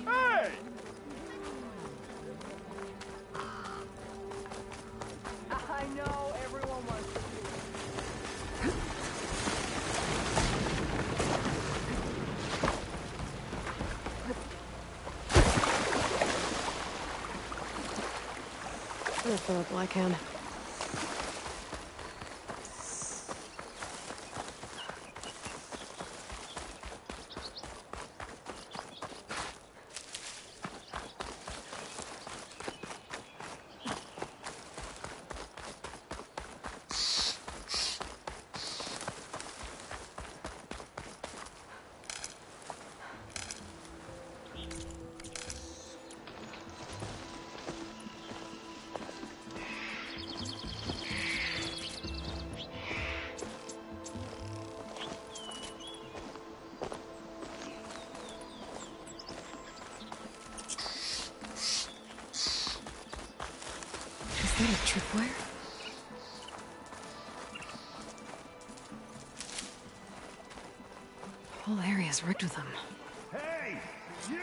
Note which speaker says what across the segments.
Speaker 1: Hey!
Speaker 2: I know everyone wants to
Speaker 3: There's the Black Hand. Is that a tripwire? The whole area's rigged with them.
Speaker 1: Hey! You!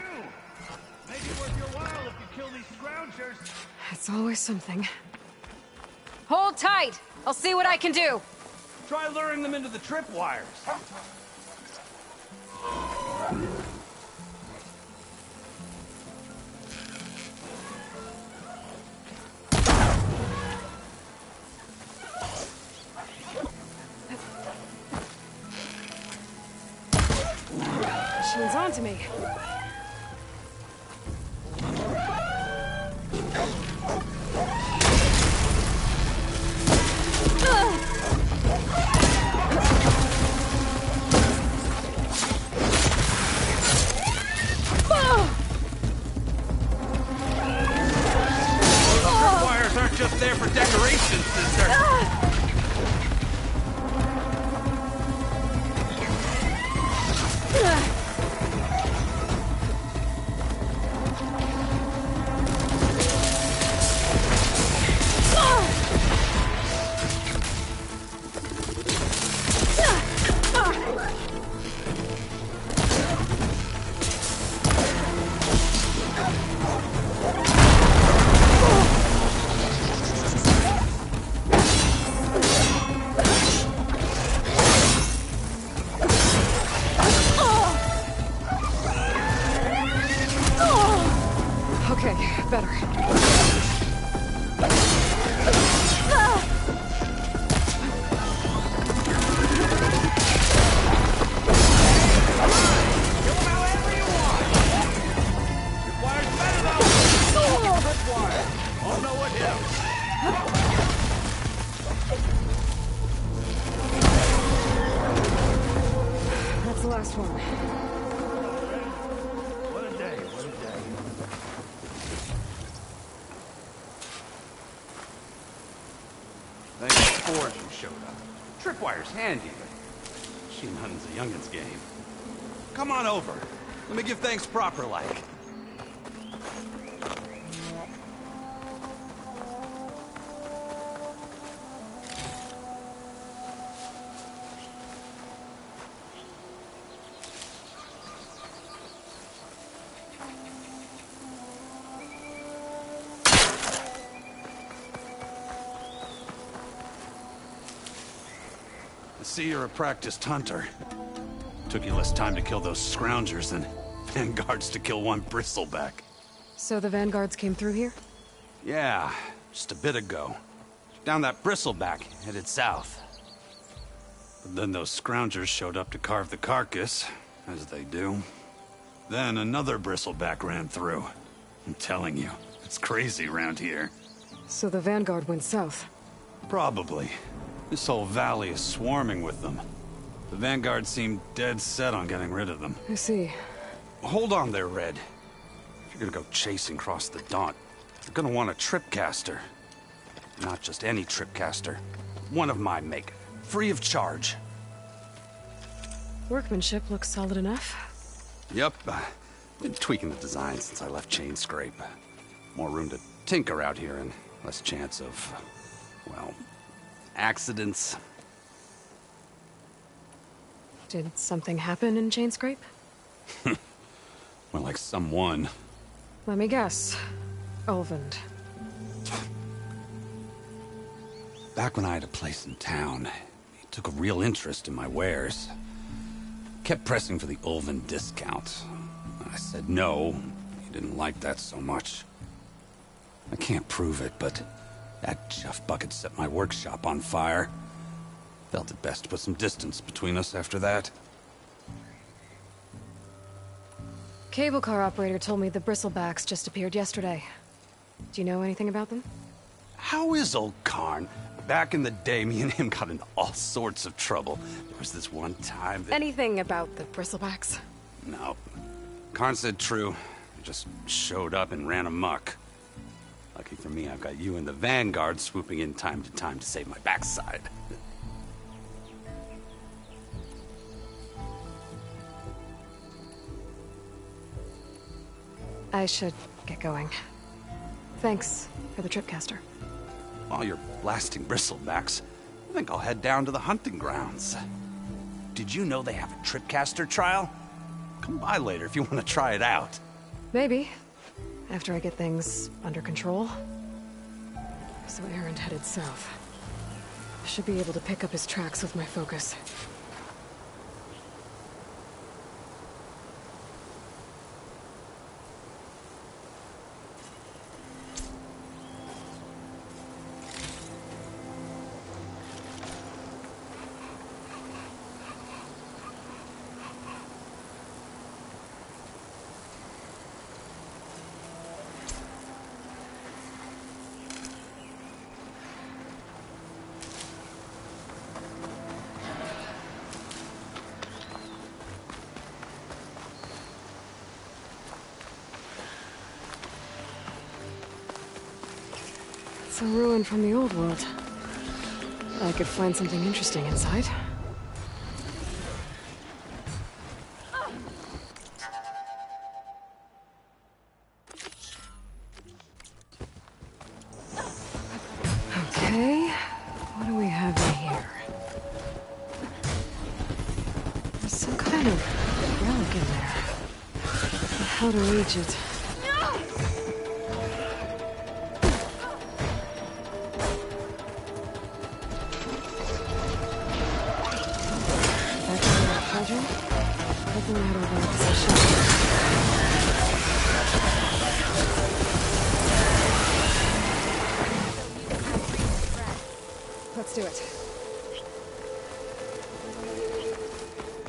Speaker 1: Make it worth your while if you kill these scroungers.
Speaker 3: It's always something. Hold tight! I'll see what I can do!
Speaker 1: Try luring them into the tripwires.
Speaker 3: Machine's onto me.
Speaker 1: Tripwires aren't just there for decoration, sister.
Speaker 3: Okay, better.
Speaker 1: Kill them however you want. Tripwire's better though. Tripwire. Oh, no, what him?
Speaker 3: That's the last one.
Speaker 1: What a day, what a day. Thanks to Forge who showed up. Tripwire's handy, but machine hunting's a youngin's game. Come on over. Let me give thanks proper like. I see you're a practiced hunter. Took you less time to kill those scroungers than Vanguards to kill one bristleback.
Speaker 3: So the Vanguards came through here?
Speaker 1: Yeah, just a bit ago. Down that bristleback, headed south. But then those scroungers showed up to carve the carcass, as they do. Then another bristleback ran through. I'm telling you, it's crazy around here.
Speaker 3: So the Vanguard went south.
Speaker 1: Probably. This whole valley is swarming with them. The Vanguard seemed dead set on getting rid of them.
Speaker 3: I see.
Speaker 1: Hold on there, Red. If you're gonna go chasing across the Daunt, you're gonna want a tripcaster. Not just any tripcaster. One of my make. Free of charge.
Speaker 3: Workmanship looks solid enough.
Speaker 1: Yep. Been tweaking the design since I left Chain Scrape. More room to tinker out here and less chance of, well, accidents.
Speaker 3: Did something happen in Chainscrape?
Speaker 1: More like someone.
Speaker 3: Let me guess. Ulvund.
Speaker 1: Back when I had a place in town, he took a real interest in my wares. Kept pressing for the Ulvund discount. I said no. He didn't like that so much. I can't prove it, but that Jeff Bucket set my workshop on fire. Felt it best to put some distance between us after that.
Speaker 3: Cable car operator told me the Bristlebacks just appeared yesterday. Do you know anything about them?
Speaker 1: How is old Karn? Back in the day, me and him got into all sorts of trouble. There was this one time that...
Speaker 3: Anything about the Bristlebacks?
Speaker 1: No. Karn said true. They just showed up and ran amok. Lucky for me, I've got you and the Vanguard swooping in time to save my backside.
Speaker 3: I should get going. Thanks for the Tripcaster.
Speaker 1: While you're blasting bristlebacks, I think I'll head down to the hunting grounds. Did you know they have a Tripcaster trial? Come by later if you want to try it out.
Speaker 3: Maybe. After I get things under control. So Erend headed south. I should be able to pick up his tracks with my focus. It's a ruin from the old world. I could find something interesting inside. Okay, what do we have in here? There's some kind of relic in there. How to reach it? Let's do it.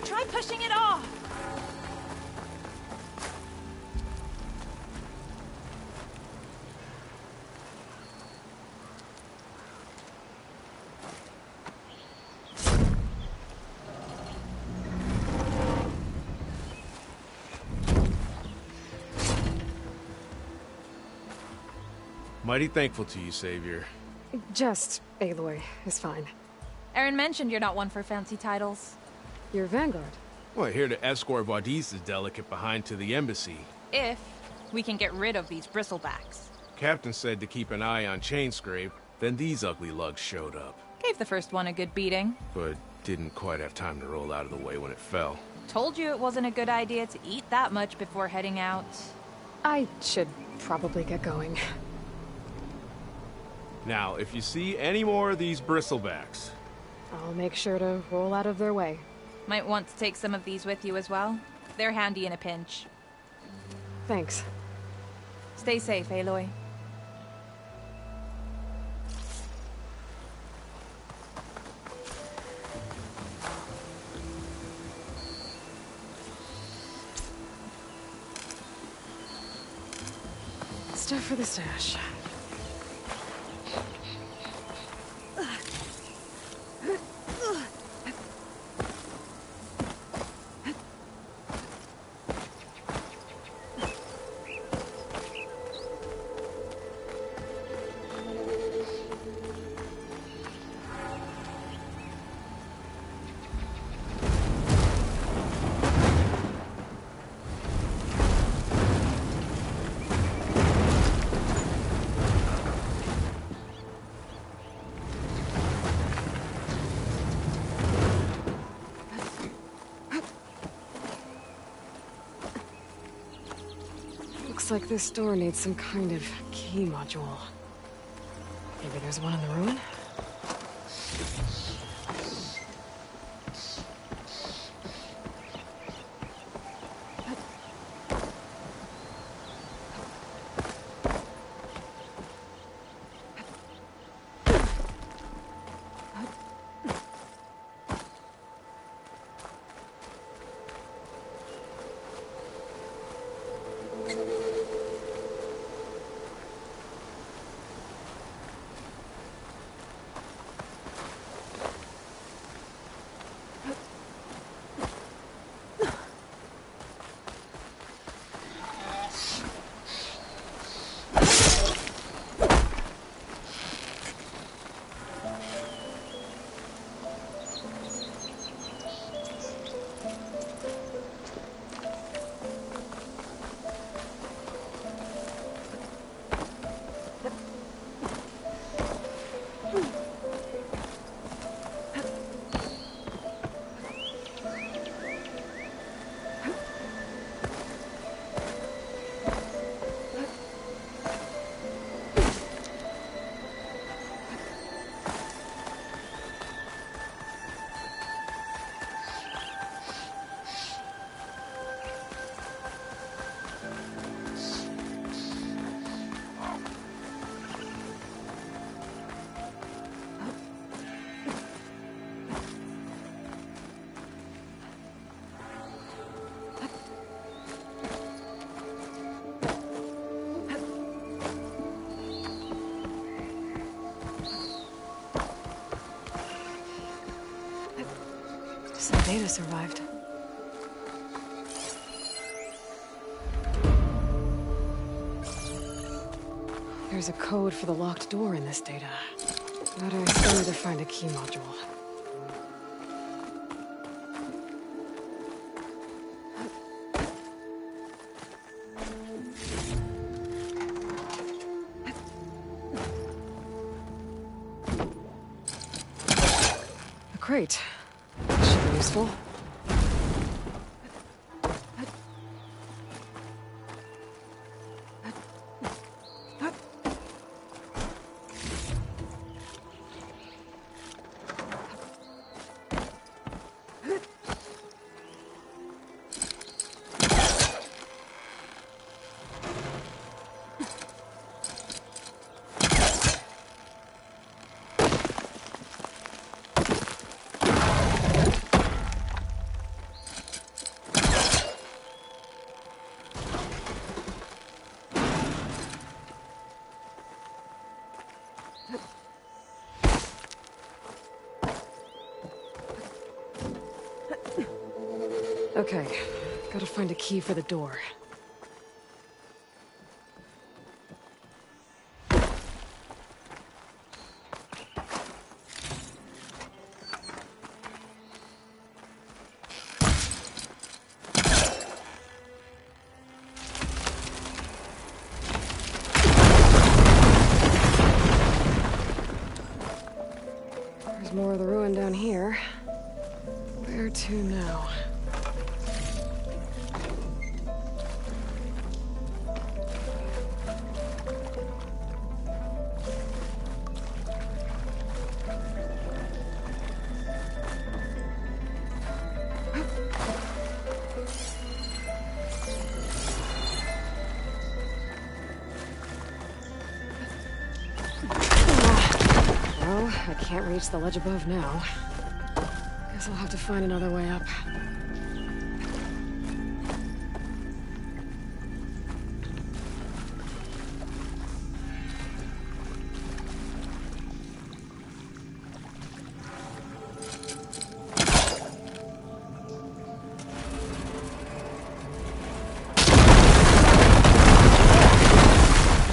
Speaker 4: Try pushing it off!
Speaker 5: Mighty thankful to you, Savior.
Speaker 3: Just Aloy is fine.
Speaker 4: Erend mentioned you're not one for fancy titles.
Speaker 3: You're Vanguard.
Speaker 5: Well, here to escort Wadis's delegate behind to the embassy.
Speaker 4: If we can get rid of these bristlebacks.
Speaker 5: Captain said to keep an eye on Chainscrape, then these ugly lugs showed up.
Speaker 4: Gave the first one a good beating.
Speaker 5: But didn't quite have time to roll out of the way when it fell.
Speaker 4: Told you it wasn't a good idea to eat that much before heading out.
Speaker 3: I should probably get going.
Speaker 5: Now, if you see any more of these bristlebacks...
Speaker 3: I'll make sure to roll out of their way.
Speaker 4: Might want to take some of these with you as well. They're handy in a pinch.
Speaker 3: Thanks.
Speaker 4: Stay safe, Aloy.
Speaker 3: Stuff for the stash. Looks like this door needs some kind of key module. Maybe there's one in the ruin? Some data survived. There's a code for the locked door in this data. But I still need to find a key module. A crate. Should be useful. Okay, gotta find a key for the door. There's more of the ruin down here. Where to now? I can't reach the ledge above now. Guess I'll have to find another way up.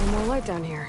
Speaker 3: No more light down here.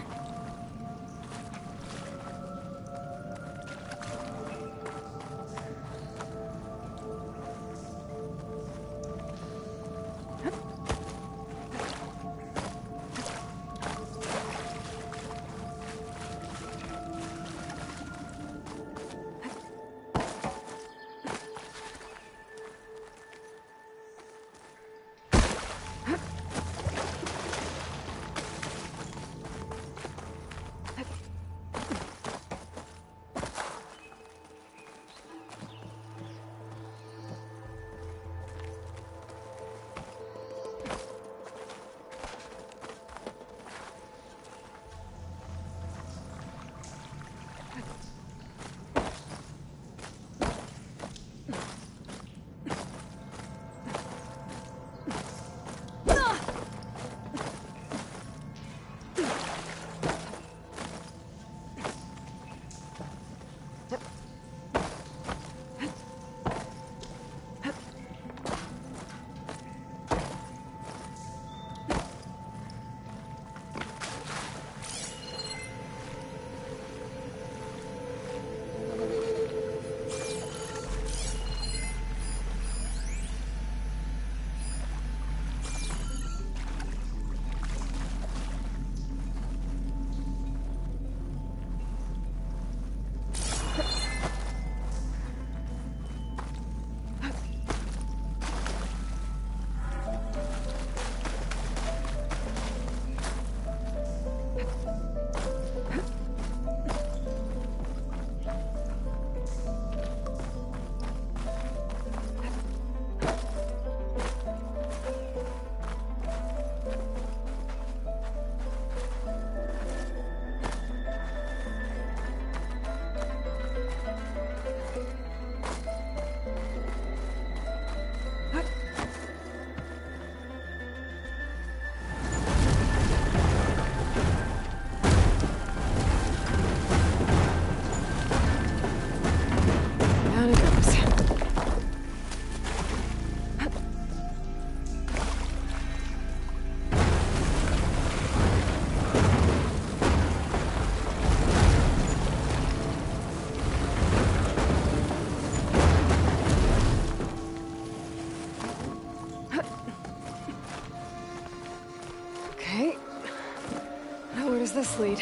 Speaker 3: does this lead?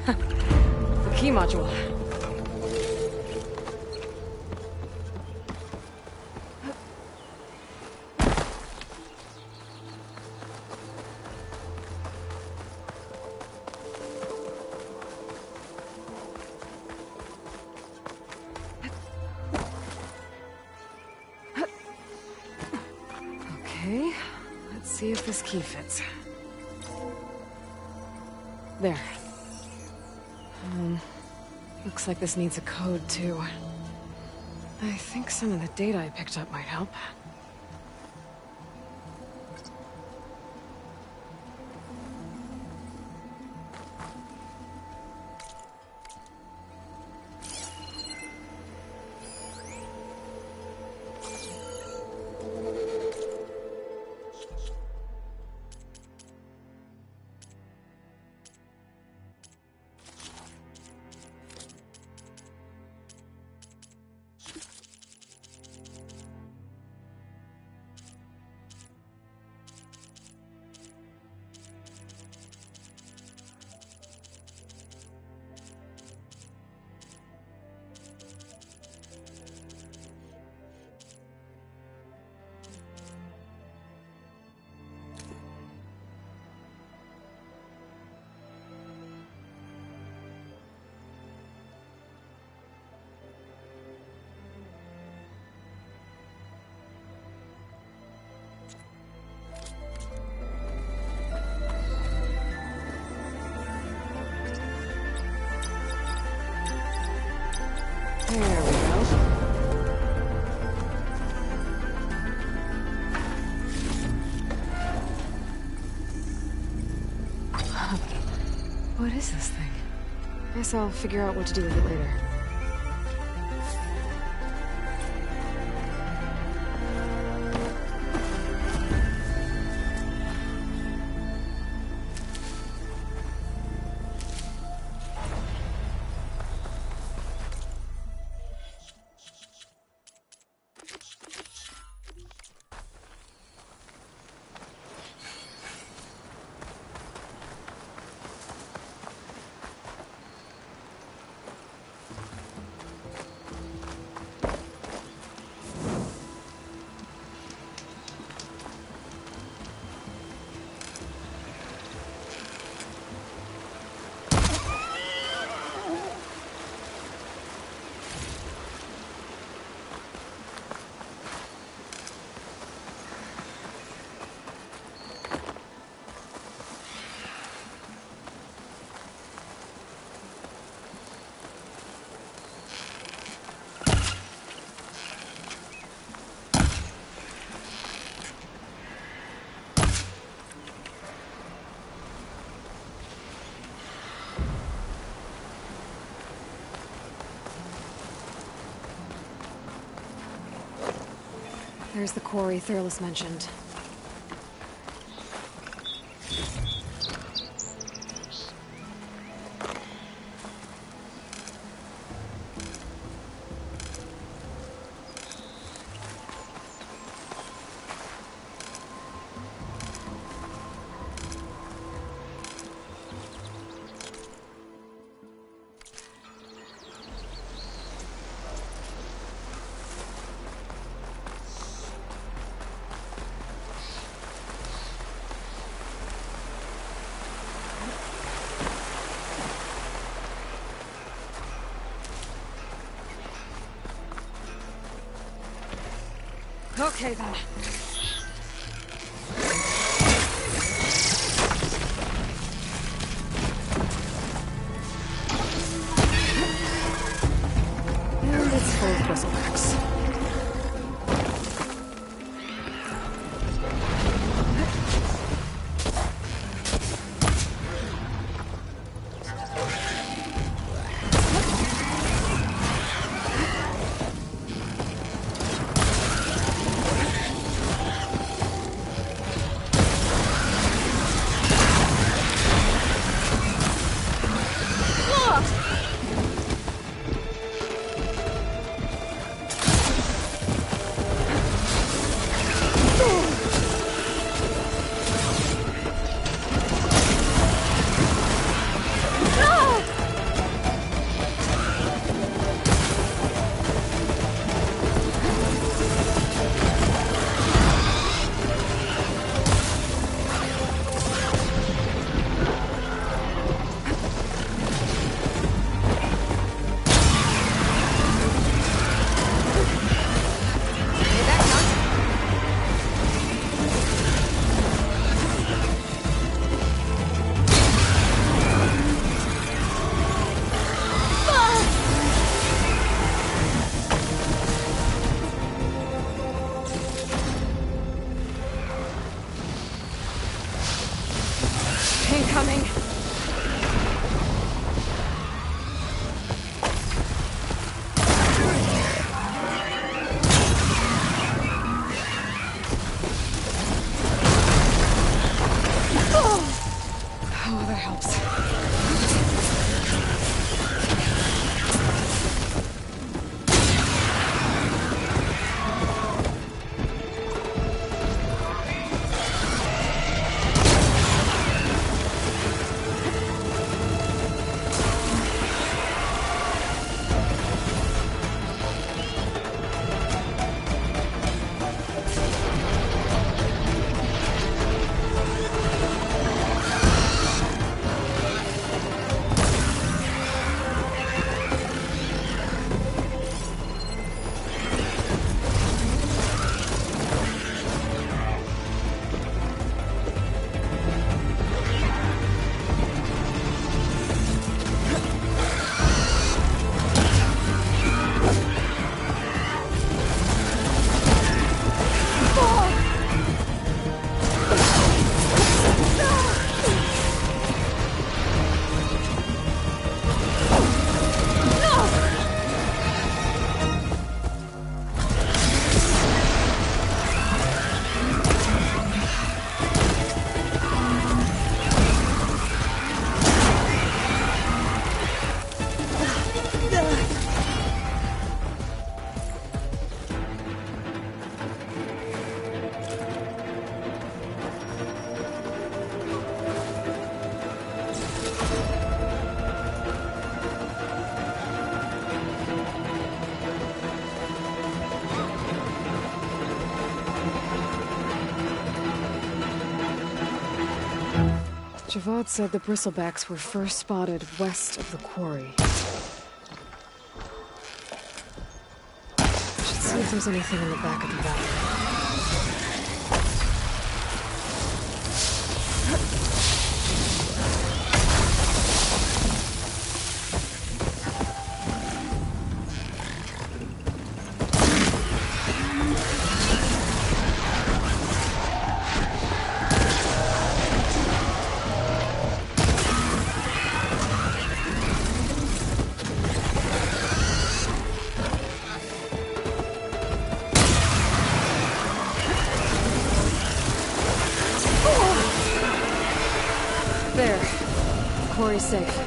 Speaker 3: The key module. Okay, let's see if this key fits. There. Looks like this needs a code, too. I think some of the data I picked up might help. There we go. What is this thing? Guess I'll figure out what to do with it later. There's the quarry Thurles mentioned. Okay, then. And it's full of bristlebacks. Javad said the bristlebacks were first spotted west of the quarry. I should see if there's anything in the back of the valley. There. Quarry's safe.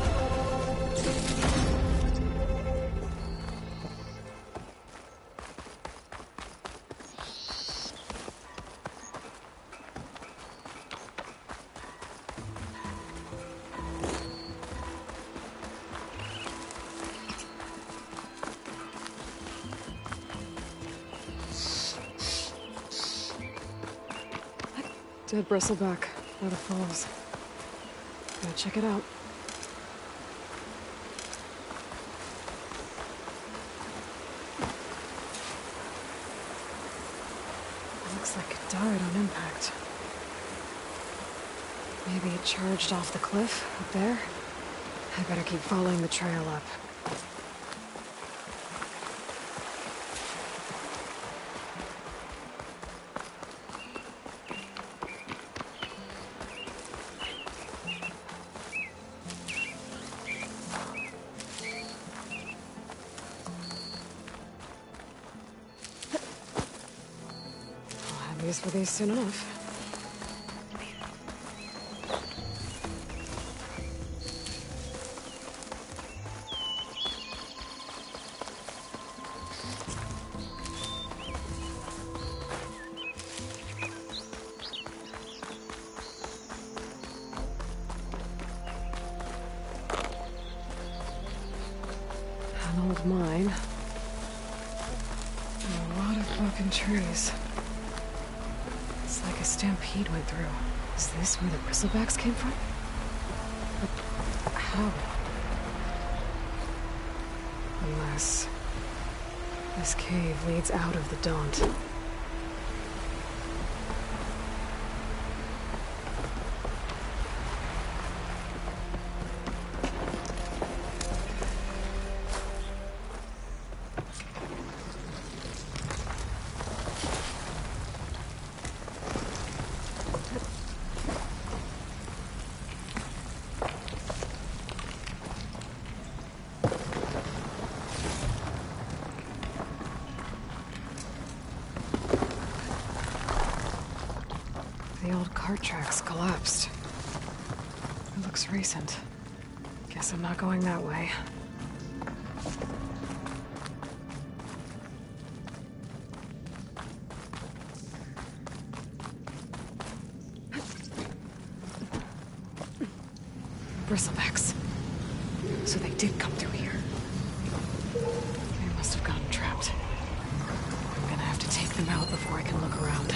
Speaker 3: Dead bristleback by the falls. Gotta check it out. Looks like it died on impact. Maybe it charged off the cliff up there? I better keep following the trail up. Use for these soon enough. An old mine. And a lot of broken trees. It's like a stampede went through. Is this where the bristlebacks came from? But how? Unless this cave leads out of the Daunt. The old cart tracks collapsed. It looks recent. Guess I'm not going that way. Bristlebacks. So they did come through here. They must have gotten trapped. I'm gonna have to take them out before I can look around.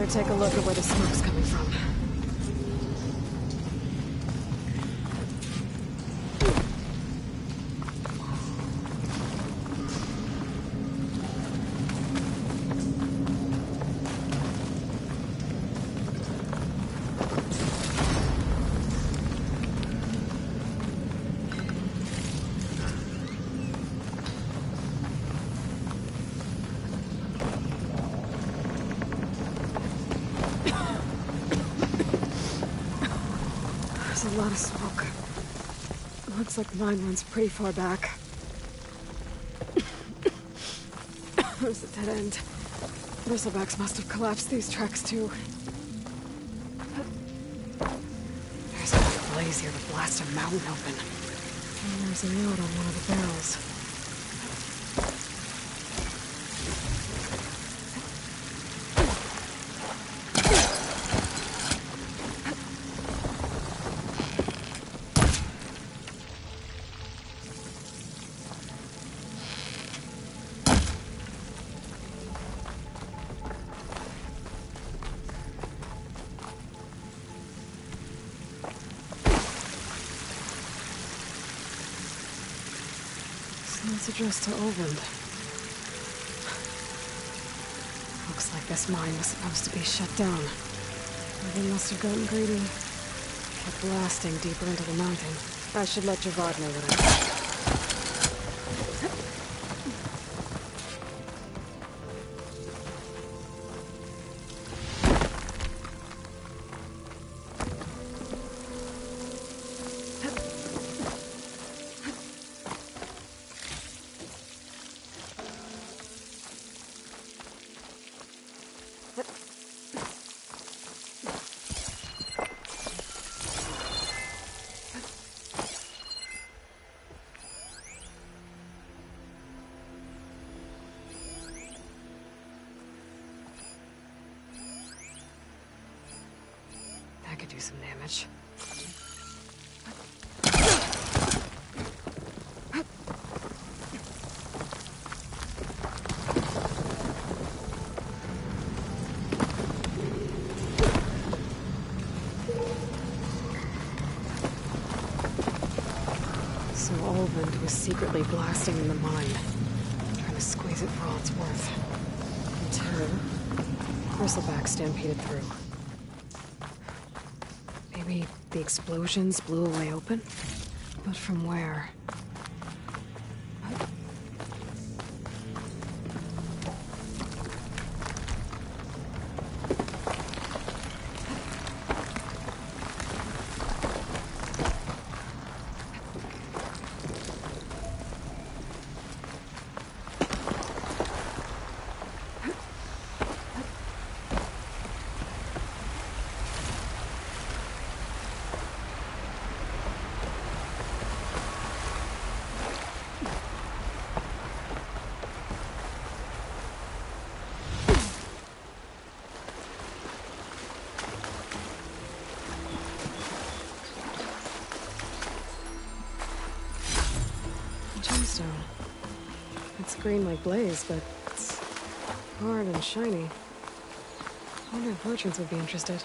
Speaker 3: take a look at where the smoke's coming from. There's a lot of smoke. Looks like the mine runs pretty far back. There's a dead end. Bristlebacks must have collapsed these tracks too. There's a blaze here to blast a mountain open. And there's a note on one of the barrels. It's addressed to Olvend. Looks like this mine was supposed to be shut down. Or they must have gotten greedy. Kept blasting deeper into the mountain. I should let Javad know what I think. That could do some damage. So Olvend was secretly blasting in the mine, trying to squeeze it for all it's worth. In turn, Bristleback stampeded through. Maybe the explosions blew a way open? But from where? Gemstone. It's green like blaze, but it's hard and shiny. I wonder if merchants would be interested.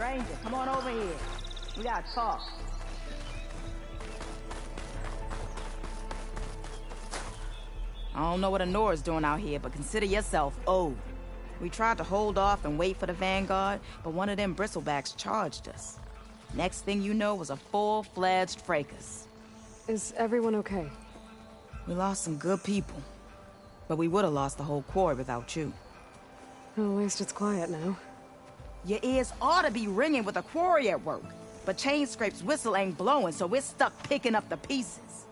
Speaker 2: Ranger, come on over here. We gotta talk.
Speaker 6: I don't know what Honora's doing out here, but consider yourself owed. We tried to hold off and wait for the Vanguard, but one of them bristlebacks charged us. Next thing you know was a full-fledged fracas.
Speaker 3: Is everyone okay?
Speaker 6: We lost some good people, but we would have lost the whole quarry without you.
Speaker 3: At least it's quiet now.
Speaker 6: Your ears ought to be ringing with a quarry at work, but Chainscrape's whistle ain't blowing, so we're stuck picking up the pieces.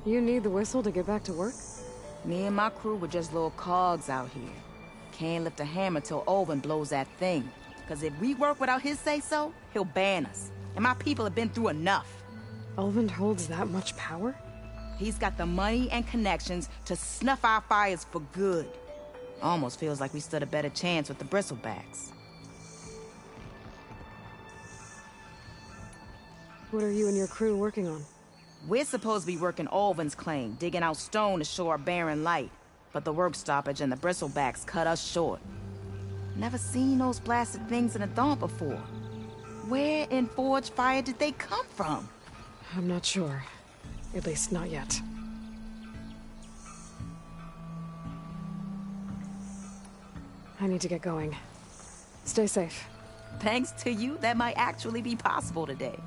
Speaker 3: You need the whistle to get back to work?
Speaker 6: Me and my crew were just little cogs out here. Can't lift a hammer till Olvin blows that thing. Cause if we work without his say-so, he'll ban us. And my people have been through enough.
Speaker 3: Ulvund holds that much power?
Speaker 6: He's got the money and connections to snuff our fires for good. Almost feels like we stood a better chance with the bristlebacks.
Speaker 3: What are you and your crew working on?
Speaker 6: We're supposed to be working Olvin's claim, digging out stone to show our barren light. But the work stoppage and the bristlebacks cut us short. Never seen those blasted things in a Daunt before. Where in Forge Fire did they come from?
Speaker 3: I'm not sure. At least not yet. I need to get going. Stay safe.
Speaker 6: Thanks to you, that might actually be possible today.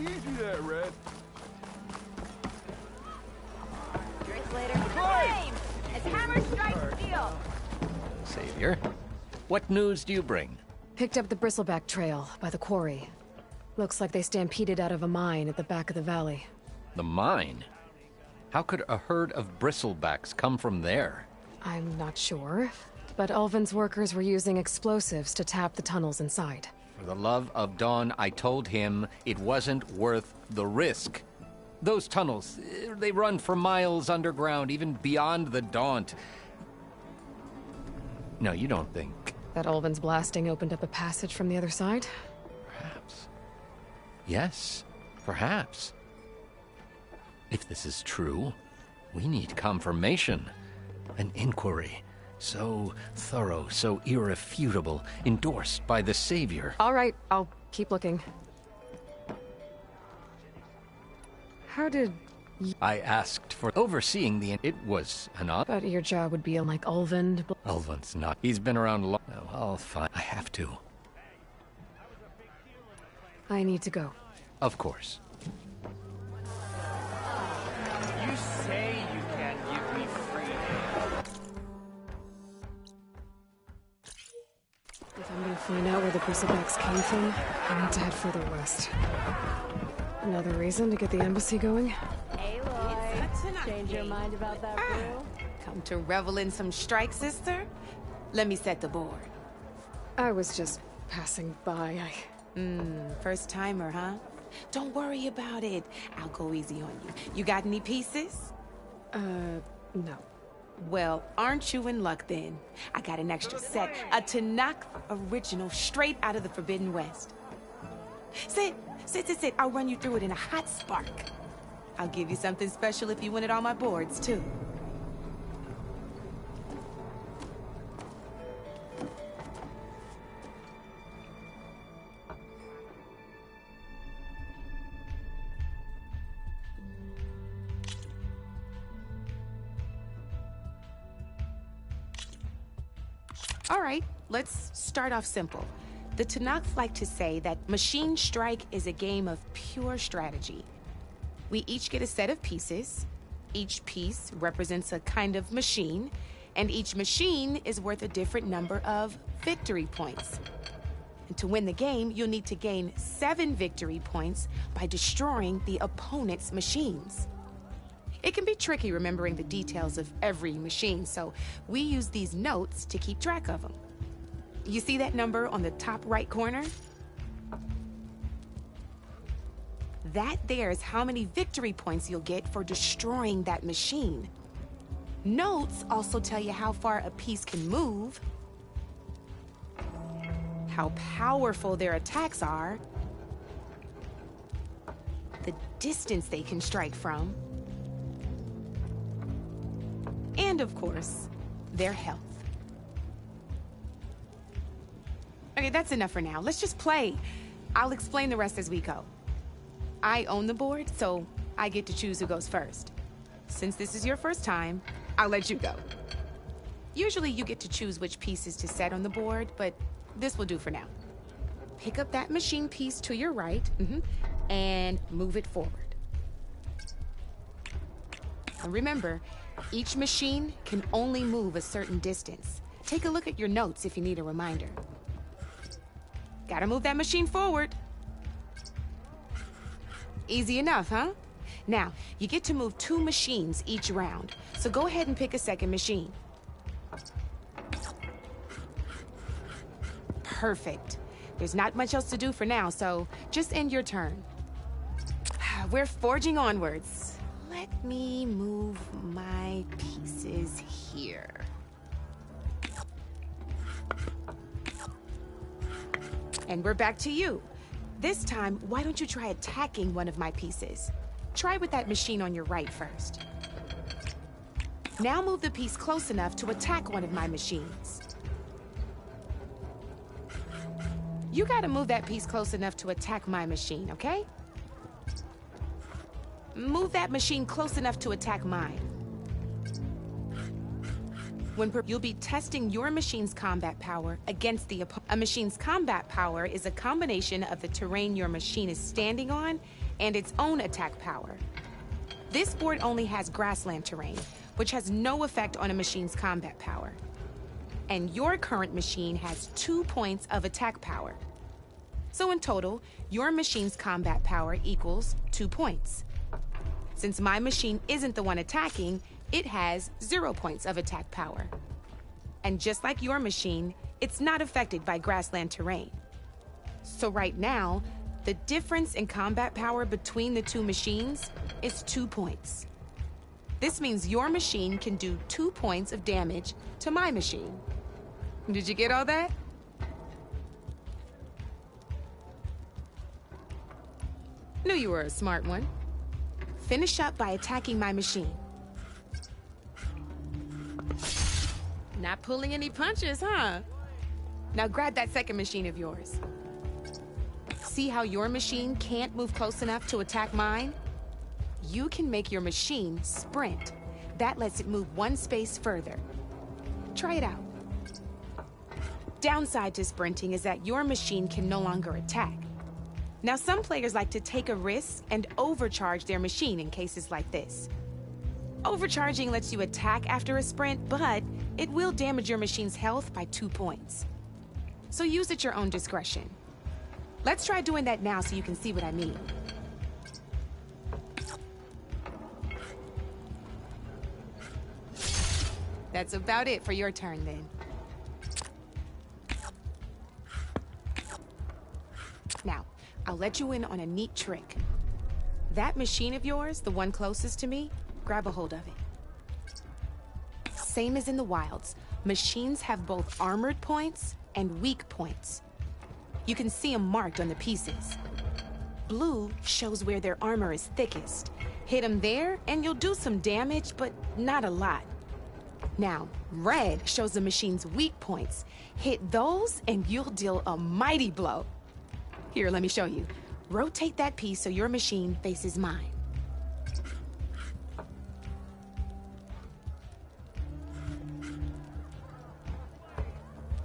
Speaker 7: Easy there, Red.
Speaker 2: Drink later. Flame! As hammer strikes steel!
Speaker 8: Savior, what news do you bring?
Speaker 3: Picked up the Bristleback Trail by the quarry. Looks like they stampeded out of a mine at the back of the valley.
Speaker 8: The mine? How could a herd of bristlebacks come from there?
Speaker 3: I'm not sure, but Ulvin's workers were using explosives to tap the tunnels inside.
Speaker 8: For the love of Dawn, I told him it wasn't worth the risk. Those tunnels, they run for miles underground, even beyond the Daunt. No, you don't think...
Speaker 3: That Ulvin's blasting opened up a passage from the other side?
Speaker 8: Perhaps. Yes, perhaps. If this is true, we need confirmation. An inquiry. So thorough, so irrefutable, endorsed by the Savior.
Speaker 3: All right, I'll keep looking. How did...
Speaker 8: I asked for overseeing the... It was an odd...
Speaker 3: But your job would be like Ulvund...
Speaker 8: Ulvund's not. He's been around long... No, I'll find... I have to.
Speaker 3: I need to go.
Speaker 8: Of course.
Speaker 9: You say you can't give me freedom.
Speaker 3: If I'm gonna find out where the bristlebacks came from, I need to head further west. Another reason to get the embassy going?
Speaker 2: Hey, Lloyd. Change your mind about that brew?
Speaker 10: Come to revel in some strike, sister? Let me set the board.
Speaker 3: I was just passing by.
Speaker 10: First timer, huh? Don't worry about it. I'll go easy on you. You got any pieces?
Speaker 3: No.
Speaker 10: Well, aren't you in luck then? I got an extra set, a Tanakh original straight out of the Forbidden West. Sit. I'll run you through it in a hot spark. I'll give you something special if you win it on my boards, too. All right, let's start off simple. The Tanakh like to say that Machine Strike is a game of pure strategy. We each get a set of pieces. Each piece represents a kind of machine, and each machine is worth a different number of victory points. And to win the game, you'll need to gain 7 victory points by destroying the opponent's machines. It can be tricky remembering the details of every machine, so we use these notes to keep track of them. You see that number on the top right corner? That there is how many victory points you'll get for destroying that machine. Notes also tell you how far a piece can move, how powerful their attacks are, the distance they can strike from, and of course, their health. Okay, that's enough for now. Let's just play. I'll explain the rest as we go. I own the board, so I get to choose who goes first. Since this is your first time, I'll let you go. Usually you get to choose which pieces to set on the board, but this will do for now. Pick up that machine piece to your right, and move it forward. And remember, each machine can only move a certain distance. Take a look at your notes if you need a reminder. Gotta move that machine forward. Easy enough, huh? Now, you get to move 2 machines each round, so go ahead and pick a second machine. Perfect. There's not much else to do for now, so just end your turn. We're forging onwards. Let me move my pieces here. And we're back to you. This time, why don't you try attacking one of my pieces? Try with that machine on your right first. Now move the piece close enough to attack one of my machines. You gotta move that piece close enough to attack my machine, okay? Move that machine close enough to attack mine. You'll be testing your machine's combat power against the opponent. A machine's combat power is a combination of the terrain your machine is standing on and its own attack power. This board only has grassland terrain, which has no effect on a machine's combat power. And your current machine has 2 points of attack power. So in total, your machine's combat power equals 2 points. Since my machine isn't the one attacking, it has 0 points of attack power. And just like your machine, it's not affected by grassland terrain. So right now, the difference in combat power between the 2 machines is 2 points. This means your machine can do 2 points of damage to my machine. Did you get all that? Knew you were a smart one. Finish up by attacking my machine. Not pulling any punches, huh? Now grab that second machine of yours. See how your machine can't move close enough to attack mine? You can make your machine sprint. That lets it move 1 space further. Try it out. Downside to sprinting is that your machine can no longer attack. Now, some players like to take a risk and overcharge their machine in cases like this. Overcharging lets you attack after a sprint, but it will damage your machine's health by 2 points. So use at your own discretion. Let's try doing that now so you can see what I mean. That's about it for your turn, then. Now, I'll let you in on a neat trick. That machine of yours, the one closest to me, grab a hold of it. Same as in the wilds, machines have both armored points and weak points. You can see them marked on the pieces. Blue shows where their armor is thickest. Hit them there, and you'll do some damage, but not a lot. Now, red shows the machine's weak points. Hit those, and you'll deal a mighty blow. Here, let me show you. Rotate that piece so your machine faces mine.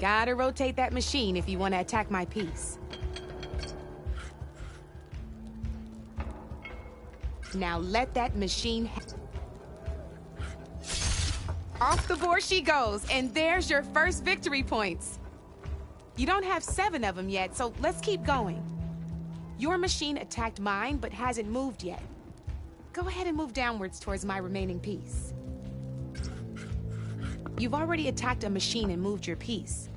Speaker 10: Gotta rotate that machine if you want to attack my piece. Now let that machine... Off the board she goes, and there's your first victory points. You don't have 7 of them yet, so let's keep going. Your machine attacked mine, but hasn't moved yet. Go ahead and move downwards towards my remaining piece. You've already attacked a machine and moved your piece.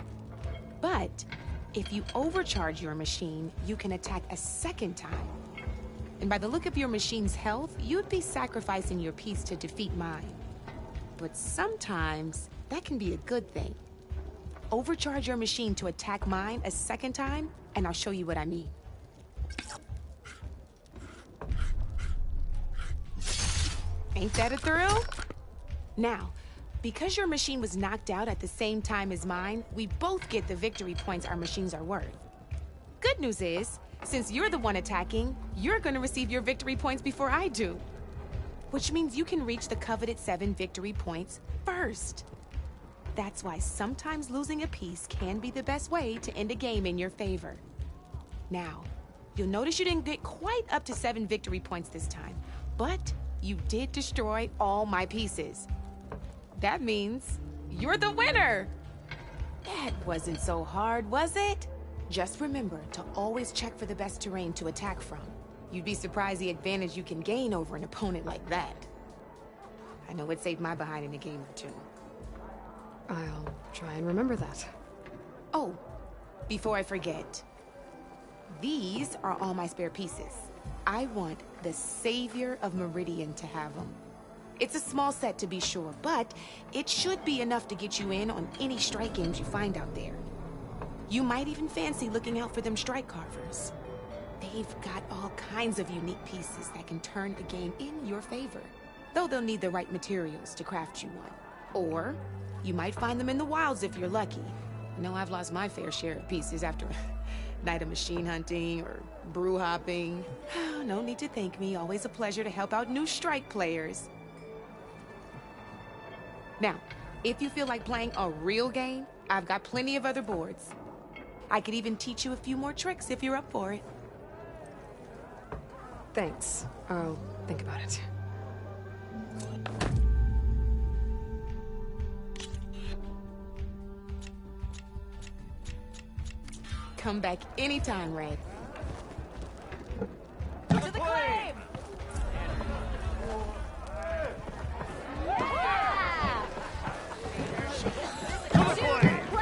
Speaker 10: But if you overcharge your machine, you can attack a second time. And by the look of your machine's health, you'd be sacrificing your piece to defeat mine. But sometimes, that can be a good thing. Overcharge your machine to attack mine a second time, and I'll show you what I mean. Ain't that a thrill? Now, because your machine was knocked out at the same time as mine, we both get the victory points our machines are worth. Good news is, since you're the one attacking, you're gonna receive your victory points before I do. Which means you can reach the coveted 7 victory points first. That's why sometimes losing a piece can be the best way to end a game in your favor. Now, you'll notice you didn't get quite up to 7 victory points this time, but you did destroy all my pieces. That means you're the winner! That wasn't so hard, was it? Just remember to always check for the best terrain to attack from. You'd be surprised the advantage you can gain over an opponent like that. I know it saved my behind in a game or 2.
Speaker 3: I'll try and remember that.
Speaker 10: Oh, before I forget, these are all my spare pieces. I want the Savior of Meridian to have them. It's a small set to be sure, but it should be enough to get you in on any strike games you find out there. You might even fancy looking out for them strike carvers. They've got all kinds of unique pieces that can turn a game in your favor, though they'll need the right materials to craft you one. Or you might find them in the wilds if you're lucky. I know I've lost my fair share of pieces after a night of machine hunting or brew hopping. No need to thank me. Always a pleasure to help out new strike players. Now, if you feel like playing a real game, I've got plenty of other boards. I could even teach you a few more tricks if you're up for it.
Speaker 3: Thanks. I'll think about it.
Speaker 10: Come back anytime, Red.
Speaker 2: To the claim! Yeah! To the claim!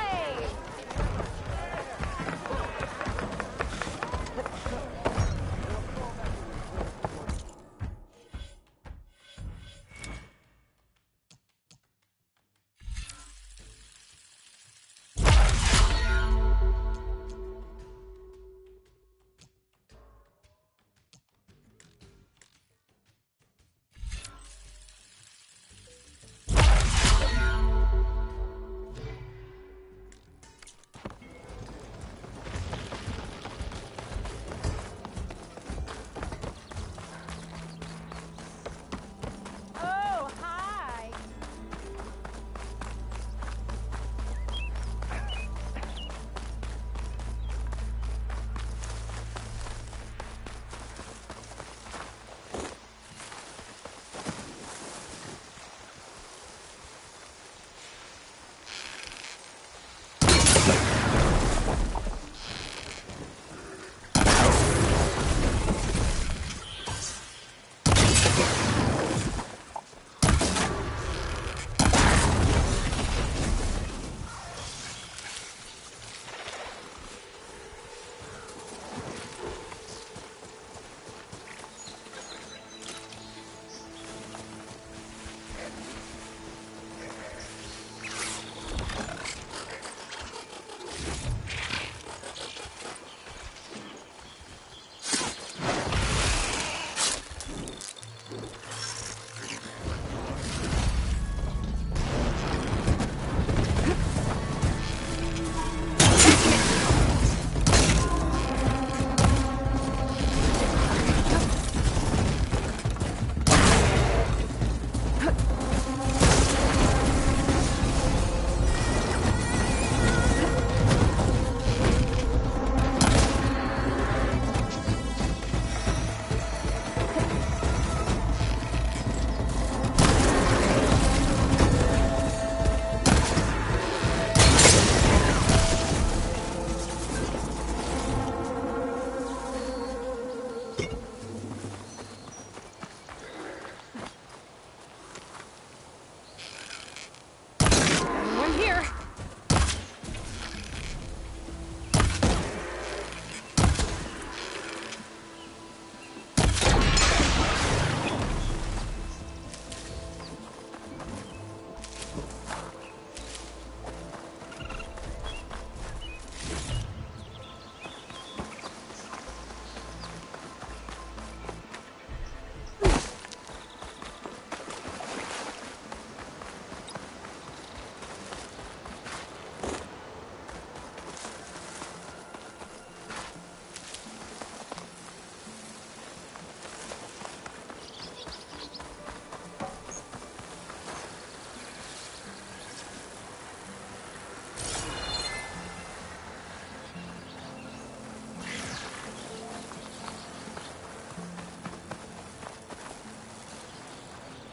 Speaker 3: here.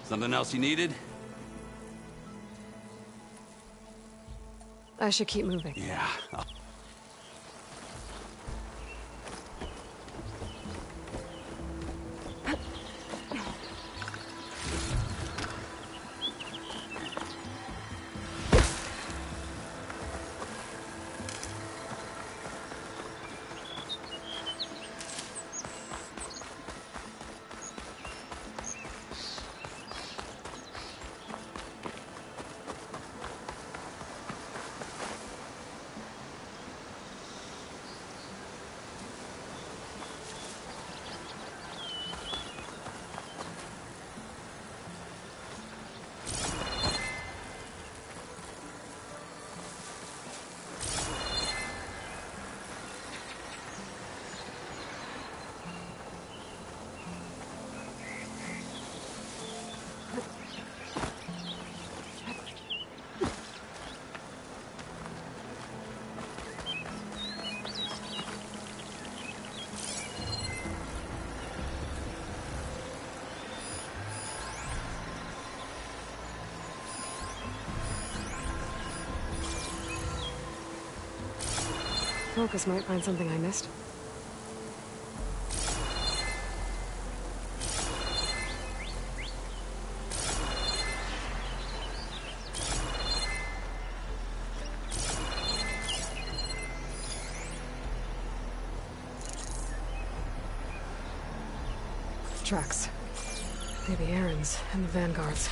Speaker 1: Something else you needed?
Speaker 3: I should keep moving.
Speaker 1: Yeah.
Speaker 3: Focus might find something I missed. Tracks. Maybe Aaron's and the Vanguard's.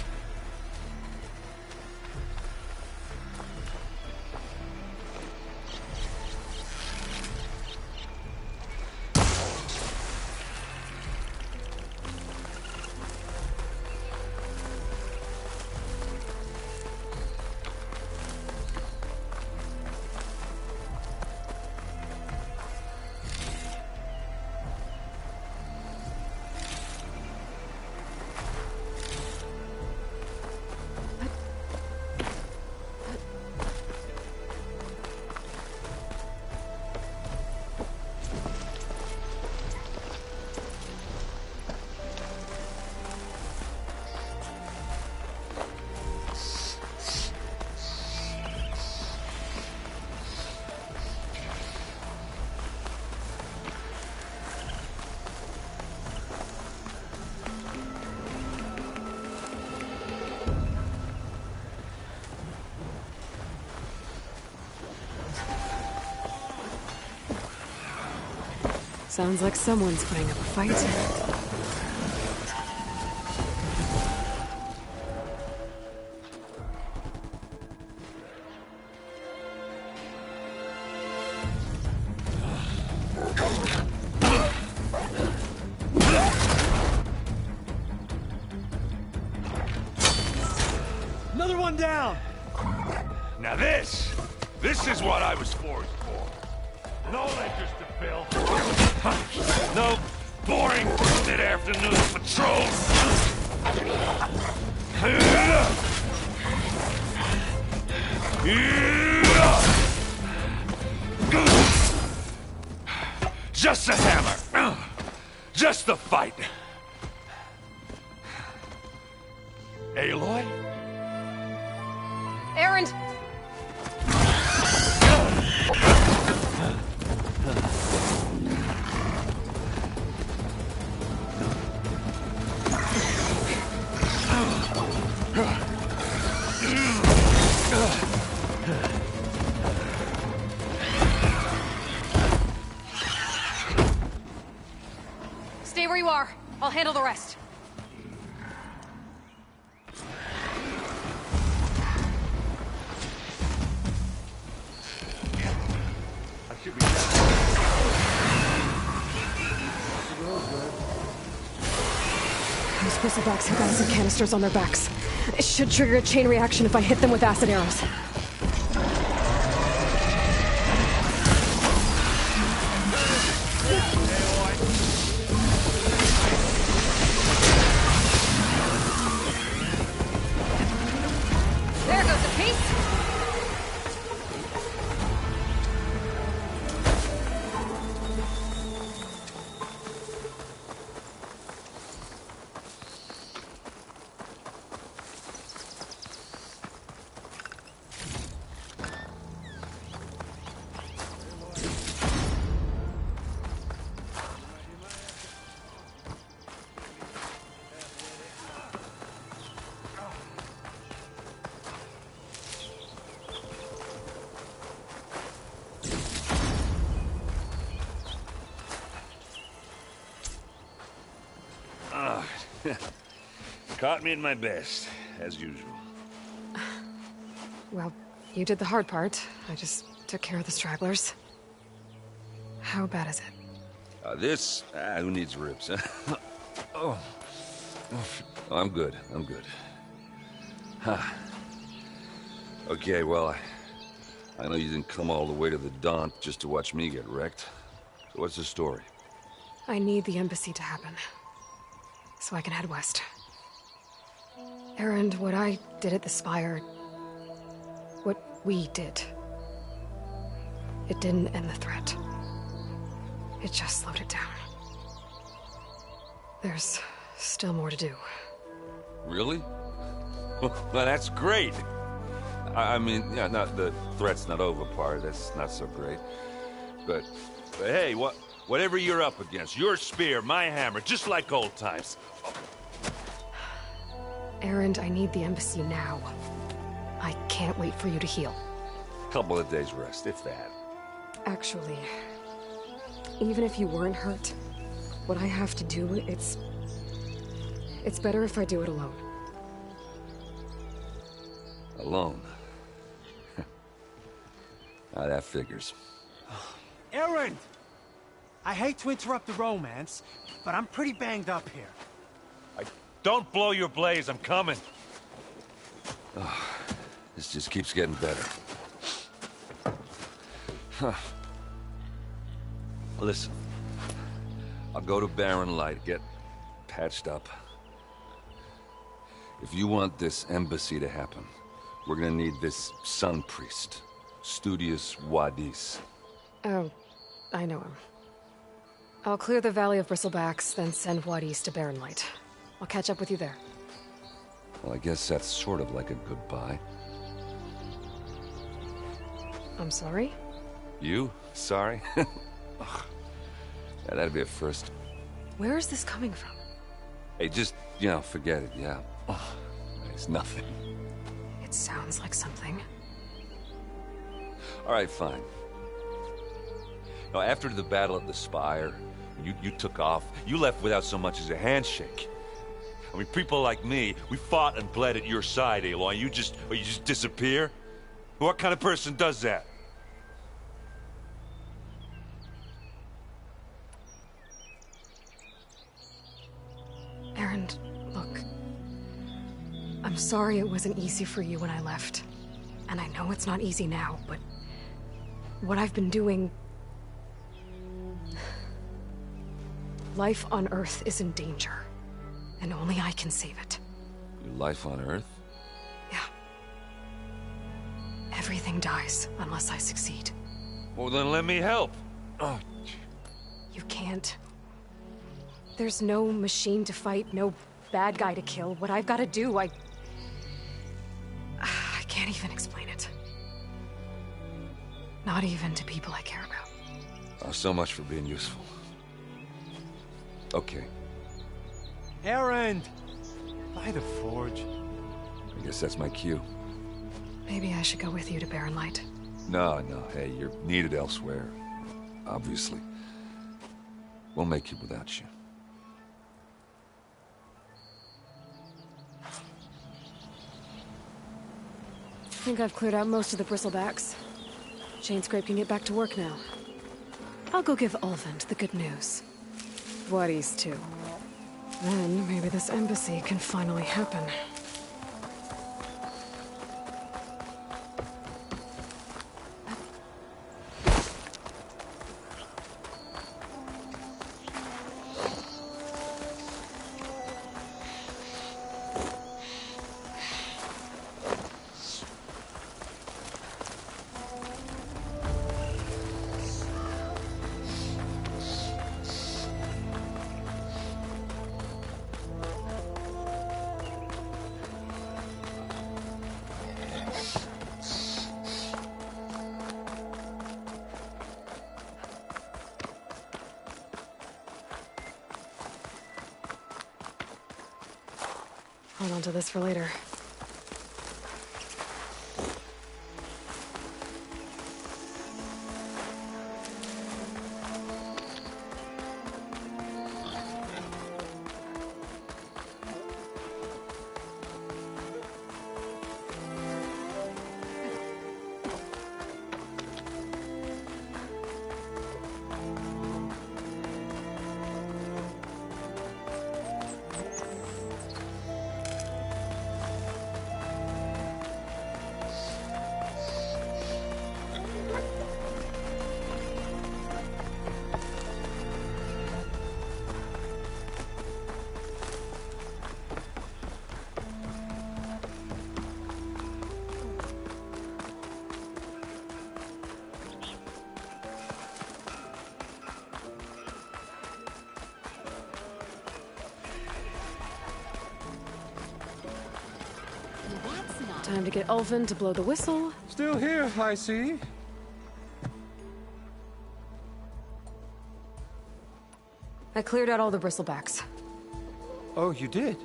Speaker 3: Sounds like someone's putting up a fight.
Speaker 11: Another one down! Now this is what I was forced for. No ledgers to fill. No boring mid-afternoon patrols. Just a hammer. Just the fight. Aloy?
Speaker 3: Aaron! I'll handle the rest.
Speaker 11: I should be done.
Speaker 3: Those bristlebacks have acid canisters on their backs. It should trigger a chain reaction if I hit them with acid arrows. There goes a piece.
Speaker 11: Caught me at my best, as usual.
Speaker 3: Well, you did the hard part. I just took care of the stragglers. How bad is it?
Speaker 11: Who needs ribs, huh? Oh. I'm good, I'm good. Huh. Okay, well, I know you didn't come all the way to the Daunt just to watch me get wrecked. So what's the story?
Speaker 3: I need the embassy to happen, so I can head west. Erend, what I did at the Spire, what we did, it didn't end the threat. It just slowed it down. There's still more to do.
Speaker 11: Really? Well, that's great. I mean, yeah, not the threat's not over part, that's not so great. But hey, whatever you're up against, your spear, my hammer, just like old times.
Speaker 3: Erend, I need the embassy now. I can't wait for you to heal.
Speaker 11: Couple of days rest, if that.
Speaker 3: Actually, even if you weren't hurt, what I have to do, it's better if I do it alone.
Speaker 11: Alone? Now that figures.
Speaker 12: Erend! I hate to interrupt the romance, but I'm pretty banged up here.
Speaker 11: Don't blow your blaze, I'm coming. Oh, this just keeps getting better. Huh. Listen, I'll go to Barren Light, get patched up. If you want this embassy to happen, we're gonna need this sun priest, Studius Wadis.
Speaker 3: Oh, I know him. I'll clear the Valley of Bristlebacks, then send Wadis to Barren Light. I'll catch up with you there.
Speaker 11: Well, I guess that's sort of like a goodbye.
Speaker 3: I'm sorry?
Speaker 11: You? Sorry? Ugh. Yeah, that'd be a first.
Speaker 3: Where is this coming from?
Speaker 11: Hey, just, forget it, yeah. Ugh. It's nothing.
Speaker 3: It sounds like something.
Speaker 11: All right, fine. Now, after the Battle of the Spire, you took off. You left without so much as a handshake. I mean, people like me, we fought and bled at your side, Aloy. You just disappear? What kind of person does that?
Speaker 3: Erend, look. I'm sorry it wasn't easy for you when I left. And I know it's not easy now, but what I've been doing... Life on Earth is in danger. And only I can save it.
Speaker 11: Your life on Earth?
Speaker 3: Yeah. Everything dies unless I succeed.
Speaker 11: Well, then let me help. Oh.
Speaker 3: You can't. There's no machine to fight, no bad guy to kill. What I've got to do, I can't even explain it. Not even to people I care about.
Speaker 11: Oh, so much for being useful. Okay.
Speaker 12: Erend! By the Forge.
Speaker 11: I guess that's my cue.
Speaker 3: Maybe I should go with you to Barren Light.
Speaker 11: No, hey, you're needed elsewhere. Obviously. We'll make it without you.
Speaker 3: think I've cleared out most of the bristlebacks. Chainscrape can get back to work now. I'll go give Ulvund the good news. Voorhis too. Then maybe this embassy can finally happen. Hold on to this for later. Time to get Ulvund to blow the whistle.
Speaker 7: Still here, I see.
Speaker 3: I cleared out all the bristlebacks.
Speaker 7: Oh, you did?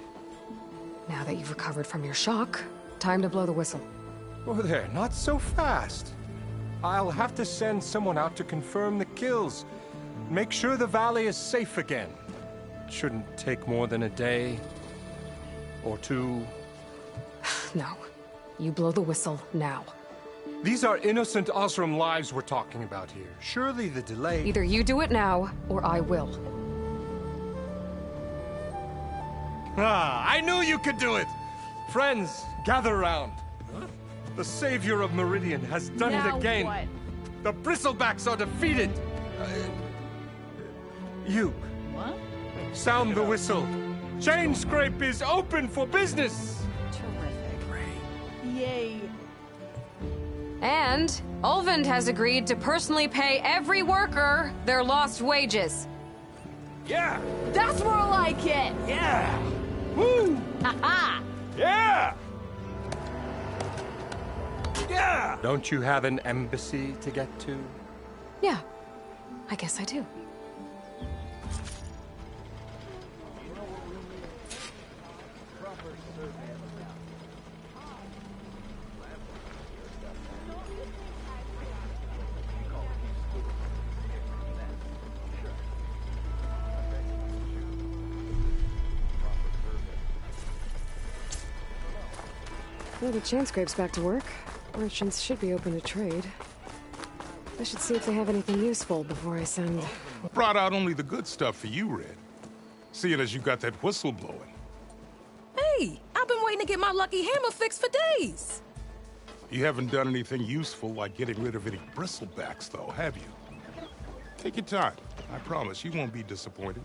Speaker 3: Now that you've recovered from your shock, time to blow the whistle.
Speaker 7: Oh there, not so fast. I'll have to send someone out to confirm the kills. Make sure the valley is safe again. It shouldn't take more than a day. Or two.
Speaker 3: No. You blow the whistle now.
Speaker 7: These are innocent Osram lives we're talking about here. Surely the delay...
Speaker 3: Either you do it now, or I will.
Speaker 7: Ah, I knew you could do it! Friends, gather round. The savior of Meridian has done it again.
Speaker 2: What?
Speaker 7: The Bristlebacks are defeated. You.
Speaker 2: What?
Speaker 7: Sound the whistle. Chainscrape is open for business.
Speaker 2: Yay.
Speaker 3: And Ulvund has agreed to personally pay every worker their lost wages.
Speaker 11: Yeah!
Speaker 2: That's more like it!
Speaker 11: Yeah!
Speaker 7: Woo!
Speaker 2: Ha-ha!
Speaker 11: Yeah! Yeah!
Speaker 7: Don't you have an embassy to get to?
Speaker 3: Yeah, I guess I do. Well, the Chainscrape's back to work. Merchants should be open to trade. I should see if they have anything useful before I send...
Speaker 13: Brought out only the good stuff for you, Red. Seeing as you got that whistle blowing.
Speaker 14: Hey, I've been waiting to get my lucky hammer fixed for days.
Speaker 13: You haven't done anything useful like getting rid of any bristlebacks, though, have you? Take your time. I promise you won't be disappointed.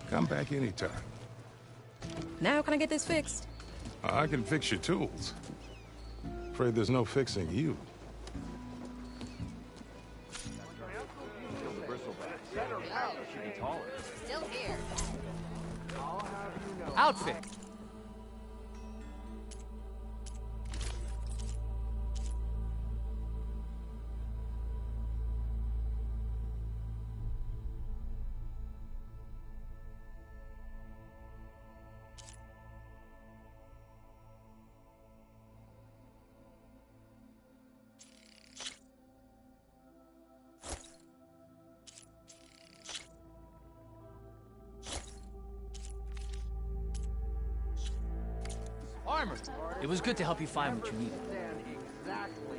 Speaker 13: Come back anytime.
Speaker 14: Now can I get this fixed?
Speaker 13: I can fix your tools. Afraid there's no fixing you.
Speaker 2: Still here.
Speaker 8: Outfit.
Speaker 15: Armor. It was good to help you find what you needed.
Speaker 9: Exactly.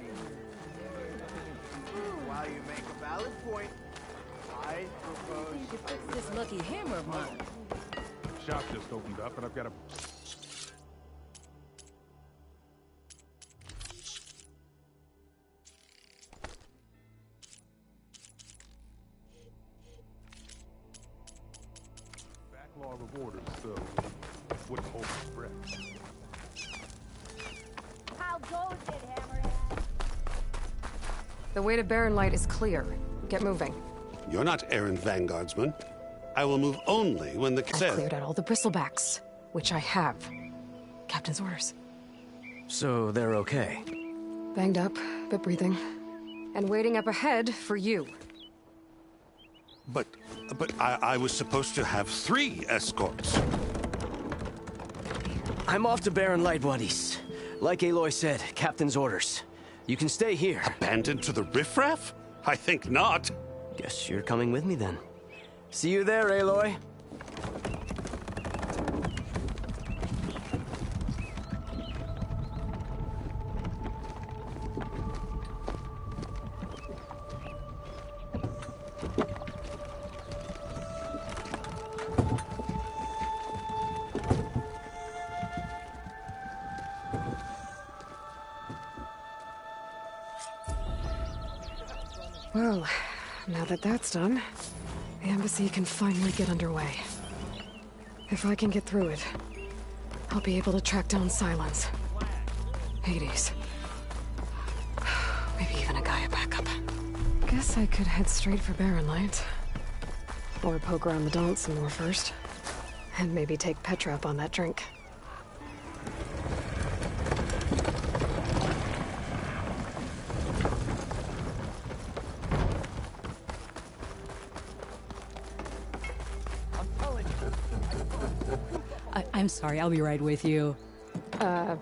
Speaker 9: While you make a valid point, I propose...
Speaker 14: You could fix this lucky hammer of mine.
Speaker 13: Shop just opened up, and I've got a... backlog of orders, so wouldn't hold my breath.
Speaker 2: How goes it, Hammerhead?
Speaker 3: The way to Barren Light is clear. Get moving.
Speaker 16: You're not errand vanguardsman. I will move only when the...
Speaker 3: I've cleared out all the bristlebacks, which I have. Captain's orders.
Speaker 15: So they're okay?
Speaker 3: Banged up, but breathing. And waiting up ahead for you.
Speaker 16: But I was supposed to have 3 escorts.
Speaker 15: I'm off to Barren Light, buddies. Like Aloy said, Captain's orders. You can stay here.
Speaker 16: Abandoned to the riffraff? I think not.
Speaker 15: Guess you're coming with me then. See you there, Aloy.
Speaker 3: Well, now that that's done, the embassy can finally get underway. If I can get through it, I'll be able to track down Silence, Hades, maybe even a Gaia backup. Guess I could head straight for Barren Light. Or poke around the Daunt some more first. And maybe take Petra up on that drink.
Speaker 17: I'm sorry, I'll be right with you.
Speaker 3: Okay,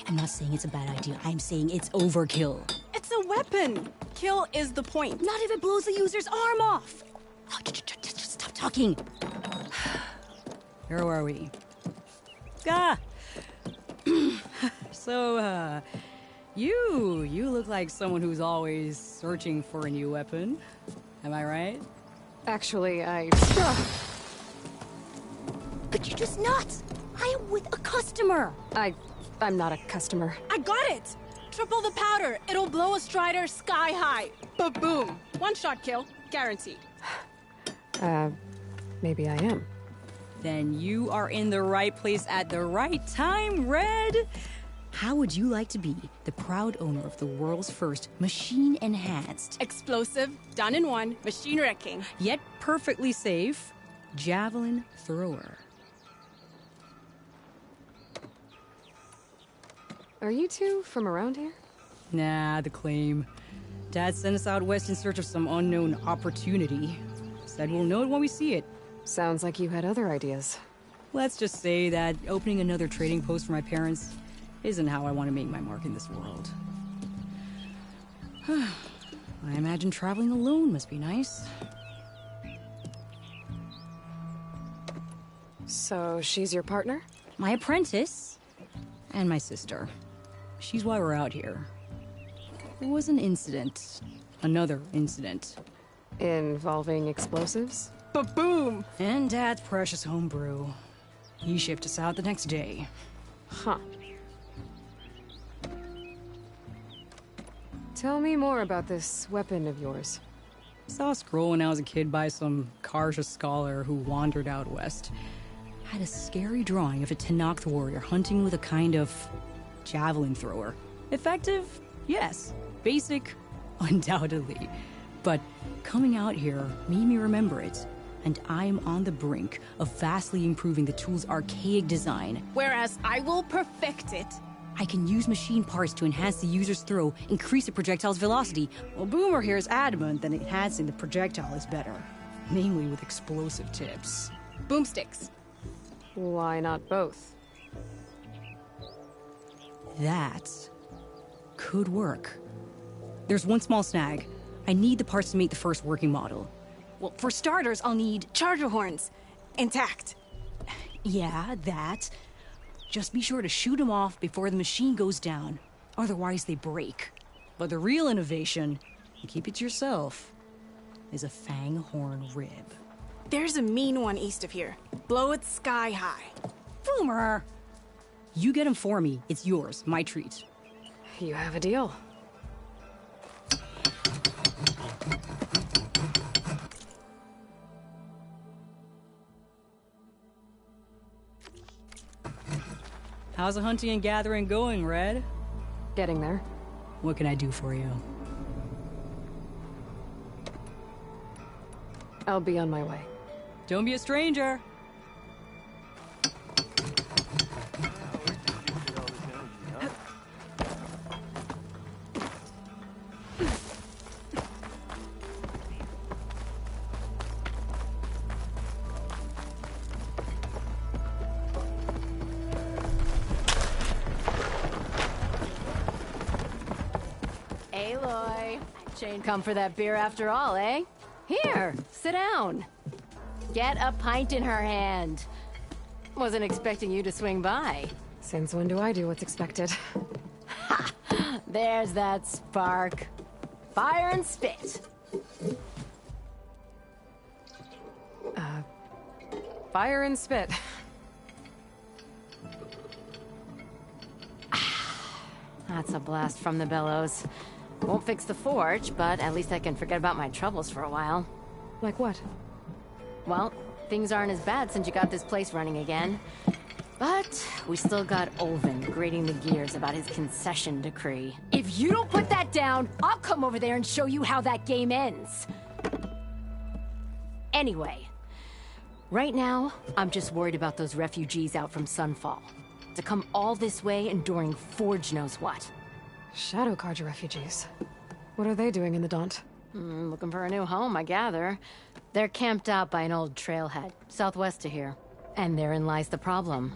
Speaker 17: I'm not saying it's a bad idea. I'm saying it's overkill.
Speaker 10: It's a weapon. Kill is the point.
Speaker 17: Not if it blows the user's arm off. Oh, just stop talking. Where are we? So, you look like someone who's always searching for a new weapon. Am I right?
Speaker 3: Actually,
Speaker 17: But you're just nuts! I am with a customer!
Speaker 3: I'm not a customer.
Speaker 10: I got it! Triple the powder. It'll blow a Strider sky high. Ba-boom. One shot kill. Guaranteed.
Speaker 3: Maybe I am.
Speaker 17: Then you are in the right place at the right time, Red! How would you like to be the proud owner of the world's first machine-enhanced...
Speaker 10: Explosive, done in one, machine wrecking.
Speaker 17: Yet perfectly safe, javelin thrower.
Speaker 3: Are you two from around here?
Speaker 17: Nah, the claim. Dad sent us out west in search of some unknown opportunity. Said we'll know it when we see it.
Speaker 3: Sounds like you had other ideas.
Speaker 17: Let's just say that opening another trading post for my parents isn't how I want to make my mark in this world. I imagine traveling alone must be nice.
Speaker 3: So she's your partner?
Speaker 17: My apprentice and my sister. She's why we're out here. There was an incident. Another incident.
Speaker 3: Involving explosives?
Speaker 10: Ba-boom!
Speaker 17: And Dad's precious homebrew. He shipped us out the next day.
Speaker 3: Huh. Tell me more about this weapon of yours.
Speaker 17: Saw a scroll when I was a kid by some Karja scholar who wandered out west. Had a scary drawing of a Tenakth warrior hunting with a kind of javelin thrower. Effective? Yes. Basic? Undoubtedly. But coming out here made me remember it. And I'm on the brink of vastly improving the tool's archaic design.
Speaker 14: Whereas I will perfect it.
Speaker 17: I can use machine parts to enhance the user's throw, increase the projectile's velocity. Well, Boomer here is adamant that enhancing the projectile is better. Namely with explosive tips.
Speaker 14: Boomsticks.
Speaker 3: Why not both?
Speaker 17: That could work. There's one small snag. I need the parts to make the first working model.
Speaker 14: Well, for starters, I'll need charger horns. Intact.
Speaker 17: Yeah, that. Just be sure to shoot them off before the machine goes down. Otherwise, they break. But the real innovation, and keep it to yourself, is a fang horn rib.
Speaker 14: There's a mean one east of here. Blow it sky high.
Speaker 17: Boomer! You get him for me. It's yours. My treat.
Speaker 3: You have a deal.
Speaker 17: How's the hunting and gathering going, Red?
Speaker 3: Getting there.
Speaker 17: What can I do for you?
Speaker 3: I'll be on my way.
Speaker 17: Don't be a stranger.
Speaker 2: Aloy, come for that beer after all, eh? Here, sit down. Get a pint in her hand. Wasn't expecting you to swing by.
Speaker 3: Since when do I do what's expected?
Speaker 2: Ha! There's that spark. Fire and spit.
Speaker 3: Fire and spit.
Speaker 2: That's a blast from the bellows. Won't fix the forge, but at least I can forget about my troubles for a while.
Speaker 3: Like what?
Speaker 2: Well, things aren't as bad since you got this place running again. But we still got Olvin grating the gears about his concession decree. If you don't put that down, I'll come over there and show you how that game ends. Anyway, right now, I'm just worried about those refugees out from Sunfall. To come all this way enduring Forge knows what.
Speaker 3: Shadow Karja refugees. What are they doing in the Daunt?
Speaker 2: Looking for a new home, I gather. They're camped out by an old trailhead, southwest of here. And therein lies the problem.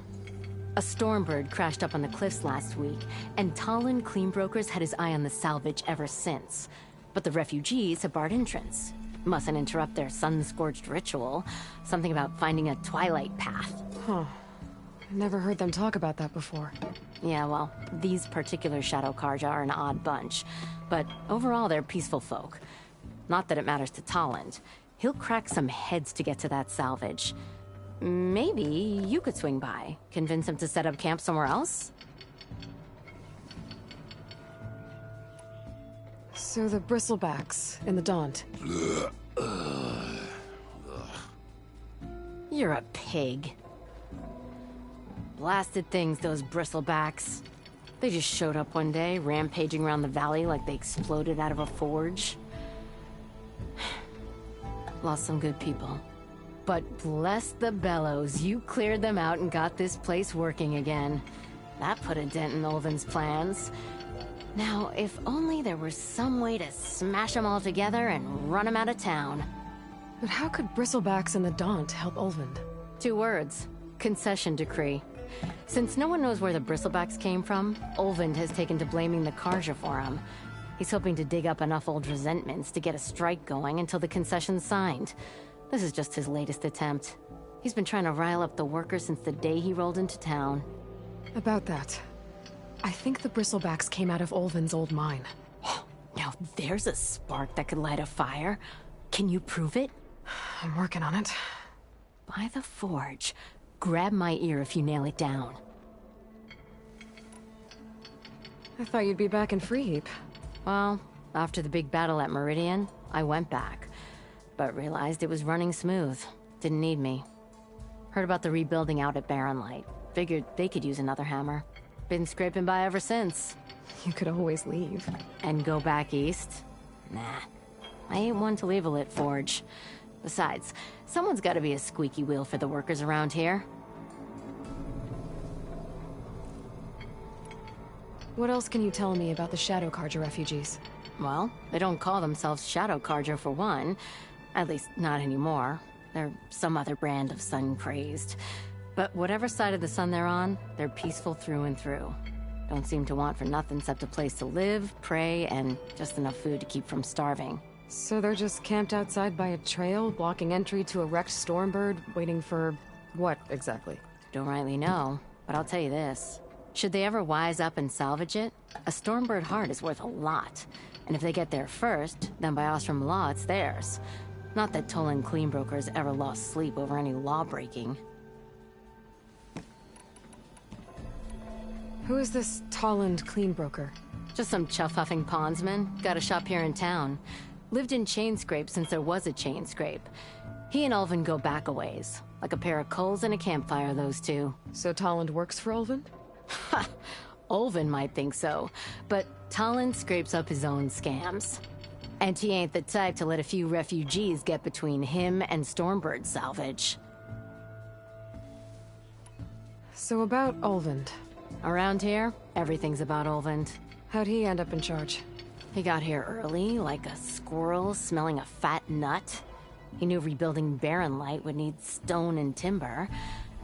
Speaker 2: A Stormbird crashed up on the cliffs last week, and Talon Cleanbrokers had his eye on the salvage ever since. But the refugees have barred entrance. Mustn't interrupt their sun-scorched ritual. Something about finding a twilight path.
Speaker 3: Huh. Never heard them talk about that before.
Speaker 2: Yeah, well, these particular Shadow Karja are an odd bunch. But overall, they're peaceful folk. Not that it matters to Talon. He'll crack some heads to get to that salvage. Maybe you could swing by, convince him to set up camp somewhere else?
Speaker 3: So the Bristlebacks in the Daunt.
Speaker 2: You're a pig. Blasted things, those Bristlebacks. They just showed up one day, rampaging around the valley like they exploded out of a forge. Lost some good people. But bless the bellows, you cleared them out and got this place working again. That put a dent in Olvin's plans. Now, if only there were some way to smash them all together and run them out of town.
Speaker 3: But how could Bristlebacks in the Daunt help Olvind?
Speaker 2: 2 words. Concession decree. Since no one knows where the Bristlebacks came from, Olvind has taken to blaming the Karja for them. He's hoping to dig up enough old resentments to get a strike going until the concession's signed. This is just his latest attempt. He's been trying to rile up the workers since the day he rolled into town.
Speaker 3: About that, I think the Bristlebacks came out of Olvin's old mine.
Speaker 2: Now there's a spark that could light a fire. Can you prove it?
Speaker 3: I'm working on it.
Speaker 2: By the forge. Grab my ear if you nail it down.
Speaker 3: I thought you'd be back in Freeheap.
Speaker 2: Well, After the big battle at Meridian, I went back, but realized it was running smooth. Didn't need me. Heard about the rebuilding out at Barren Light. Figured they could use another hammer. Been scraping by ever since.
Speaker 3: You could always leave.
Speaker 2: And go back east? Nah. I ain't one to leave a lit forge. Besides, someone's gotta be a squeaky wheel for the workers around here.
Speaker 3: What else can you tell me about the Shadow Carja refugees?
Speaker 2: Well, they don't call themselves Shadow Carja for one. At least, not anymore. They're some other brand of sun-crazed. But whatever side of the sun they're on, they're peaceful through and through. Don't seem to want for nothing except a place to live, pray, and just enough food to keep from starving.
Speaker 3: So they're just camped outside by a trail, blocking entry to a wrecked Stormbird, waiting for... what, exactly?
Speaker 2: Don't rightly know, but I'll tell you this. Should they ever wise up and salvage it, a Stormbird heart is worth a lot. And if they get there first, then by Ostrom law, it's theirs. Not that Toland Cleanbrokers ever lost sleep over any law-breaking.
Speaker 3: Who is this Toland Cleanbroker?
Speaker 2: Just some chuff-huffing pondsman. Got a shop here in town. Lived in Chainscrape since there was a Chainscrape. He and Ulvund go back a ways. Like a pair of coals and a campfire, those two.
Speaker 3: So Toland works for Ulvund?
Speaker 2: Ha! Ulvund might think so, but Toland scrapes up his own scams. And he ain't the type to let a few refugees get between him and Stormbird salvage.
Speaker 3: So about Ulvund.
Speaker 2: Around here, everything's about Ulvund.
Speaker 3: How'd he end up in charge?
Speaker 2: He got here early, like a squirrel smelling a fat nut. He knew rebuilding Barren Light would need stone and timber.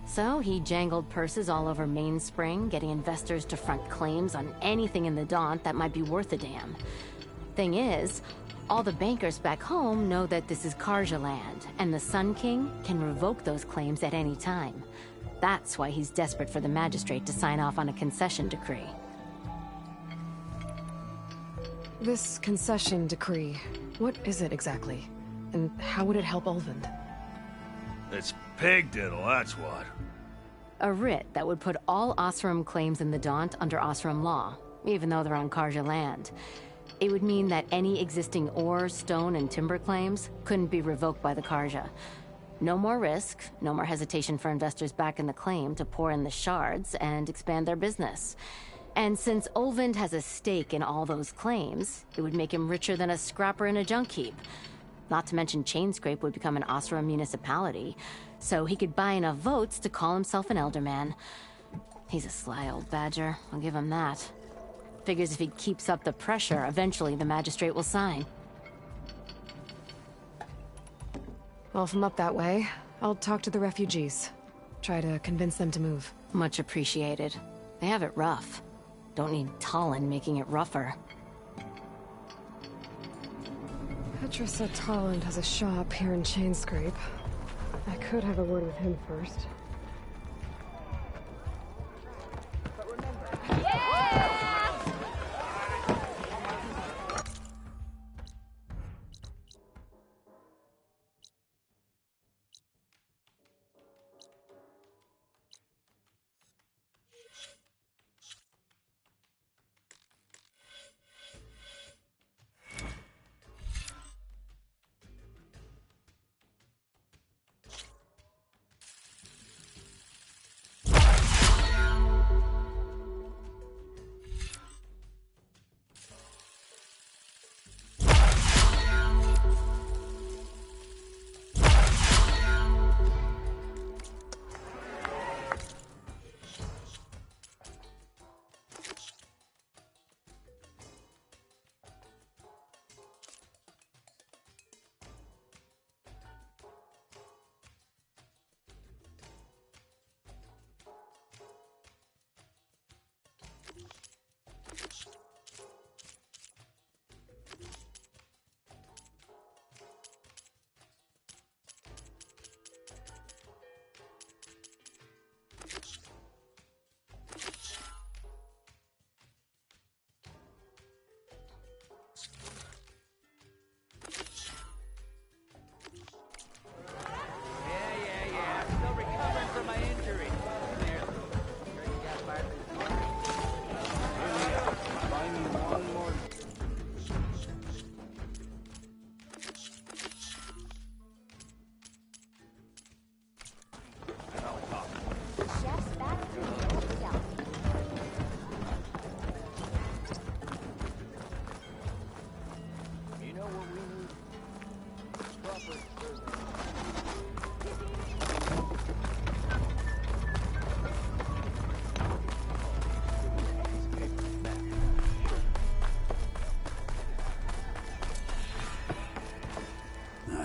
Speaker 2: So he jangled purses all over Mainspring, getting investors to front claims on anything in the Daunt that might be worth a damn. Thing is, all the bankers back home know that this is Carja land, and the Sun King can revoke those claims at any time. That's why he's desperate for the magistrate to sign off on a concession decree.
Speaker 3: This concession decree, what is it exactly? And how would it help Ulvund?
Speaker 11: It's pig diddle, that's what.
Speaker 2: A writ that would put all Osram claims in the Daunt under Osram law, even though they're on Carja land. It would mean that any existing ore, stone, and timber claims couldn't be revoked by the Carja. No more risk, no more hesitation for investors back in the claim to pour in the shards and expand their business. And since Ulvund has a stake in all those claims, it would make him richer than a scrapper in a junk heap. Not to mention Chainscrape would become an Osram municipality, so he could buy enough votes to call himself an Elderman. He's a sly old badger, I'll give him that. Figures if he keeps up the pressure, eventually the magistrate will sign.
Speaker 3: Well, if I'm up that way, I'll talk to the refugees. Try to convince them to move.
Speaker 2: Much appreciated. They have it rough. Don't need Toland making it rougher.
Speaker 3: Petra said Toland has a shop here in Chainscrape. I could have a word with him first.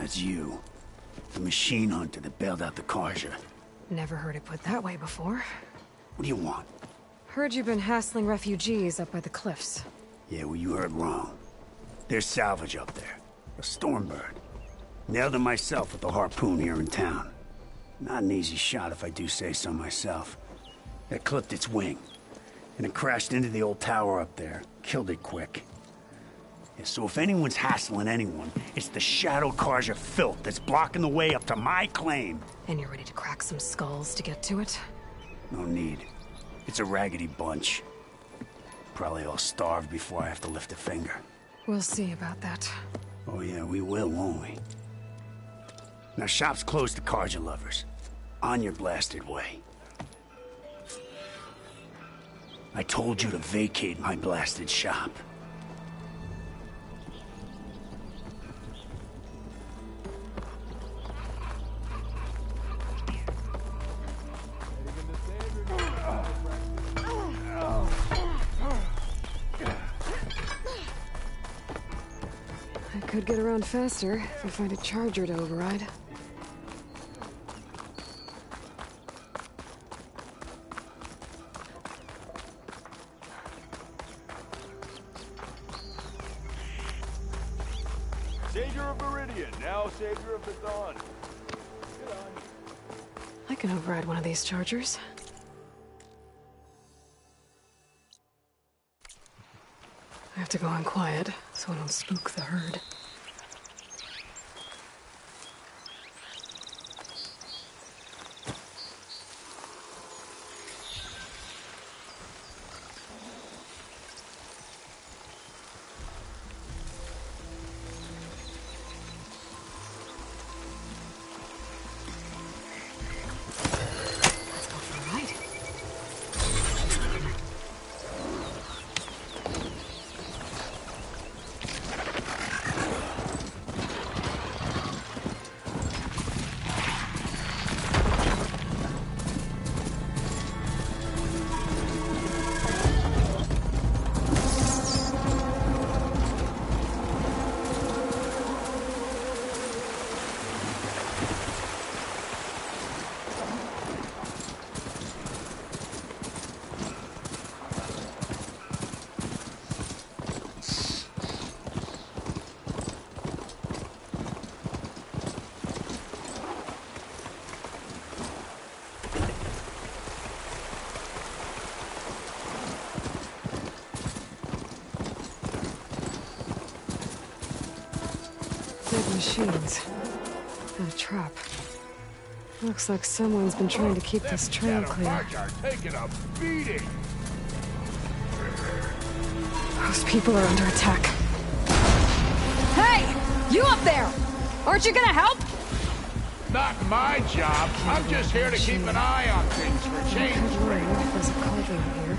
Speaker 18: It's you. The machine hunter that bailed out the Carja.
Speaker 3: Never heard it put that way before.
Speaker 18: What do you want?
Speaker 3: Heard you've been hassling refugees up by the cliffs.
Speaker 18: Yeah, well, you heard wrong. There's salvage up there. A Stormbird. Nailed him myself with the harpoon here in town. Not an easy shot if I do say so myself. It clipped its wing. And it crashed into the old tower up there. Killed it quick. Yeah, so if anyone's hassling anyone, it's the Shadow Carja filth that's blocking the way up to my claim.
Speaker 3: And you're ready to crack some skulls to get to it?
Speaker 18: No need. It's a raggedy bunch. Probably all starved before I have to lift a finger.
Speaker 3: We'll see about that.
Speaker 18: Oh yeah, we will, won't we? Now shop's closed to Carja lovers. On your blasted way. I told you to vacate my blasted shop.
Speaker 3: I could get around faster if I find a charger to override.
Speaker 11: Savior of Viridian, now Savior of the Dawn.
Speaker 3: I can override one of these chargers. I have to go in quiet, so I don't spook the herd. Machines. And a trap. Looks like someone's been trying to keep this trail clear.
Speaker 11: Taking a beating.
Speaker 3: Those people are under attack.
Speaker 14: Hey! You up there! Aren't you gonna help?
Speaker 11: Not my job. I'm just here to keep an eye on things for change.
Speaker 3: There's a cauldron here.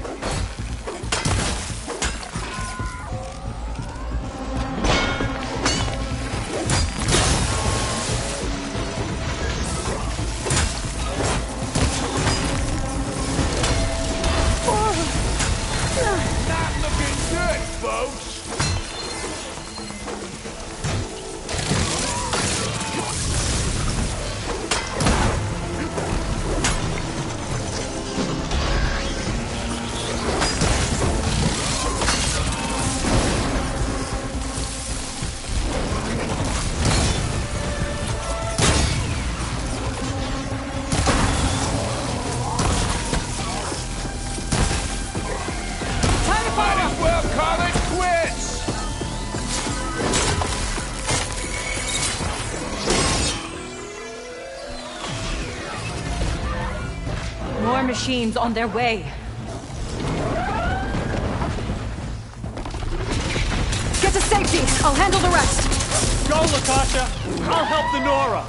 Speaker 14: Machines on their way. Get to safety. I'll handle the rest.
Speaker 12: Go, Latasha. I'll help the Nora.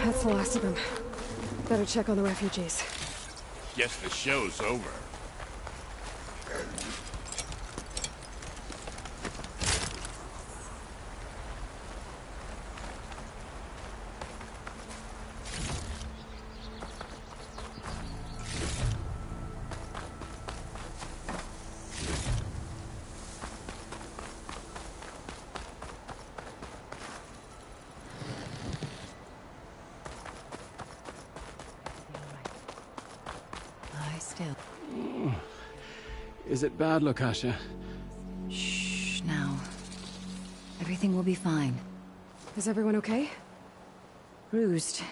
Speaker 3: That's the last of them. Better check on the refugees.
Speaker 11: Guess the show's over.
Speaker 2: Still.
Speaker 19: Is it bad, Lakasha?
Speaker 2: Shh, now. Everything will be fine.
Speaker 3: Is everyone okay?
Speaker 2: Bruised,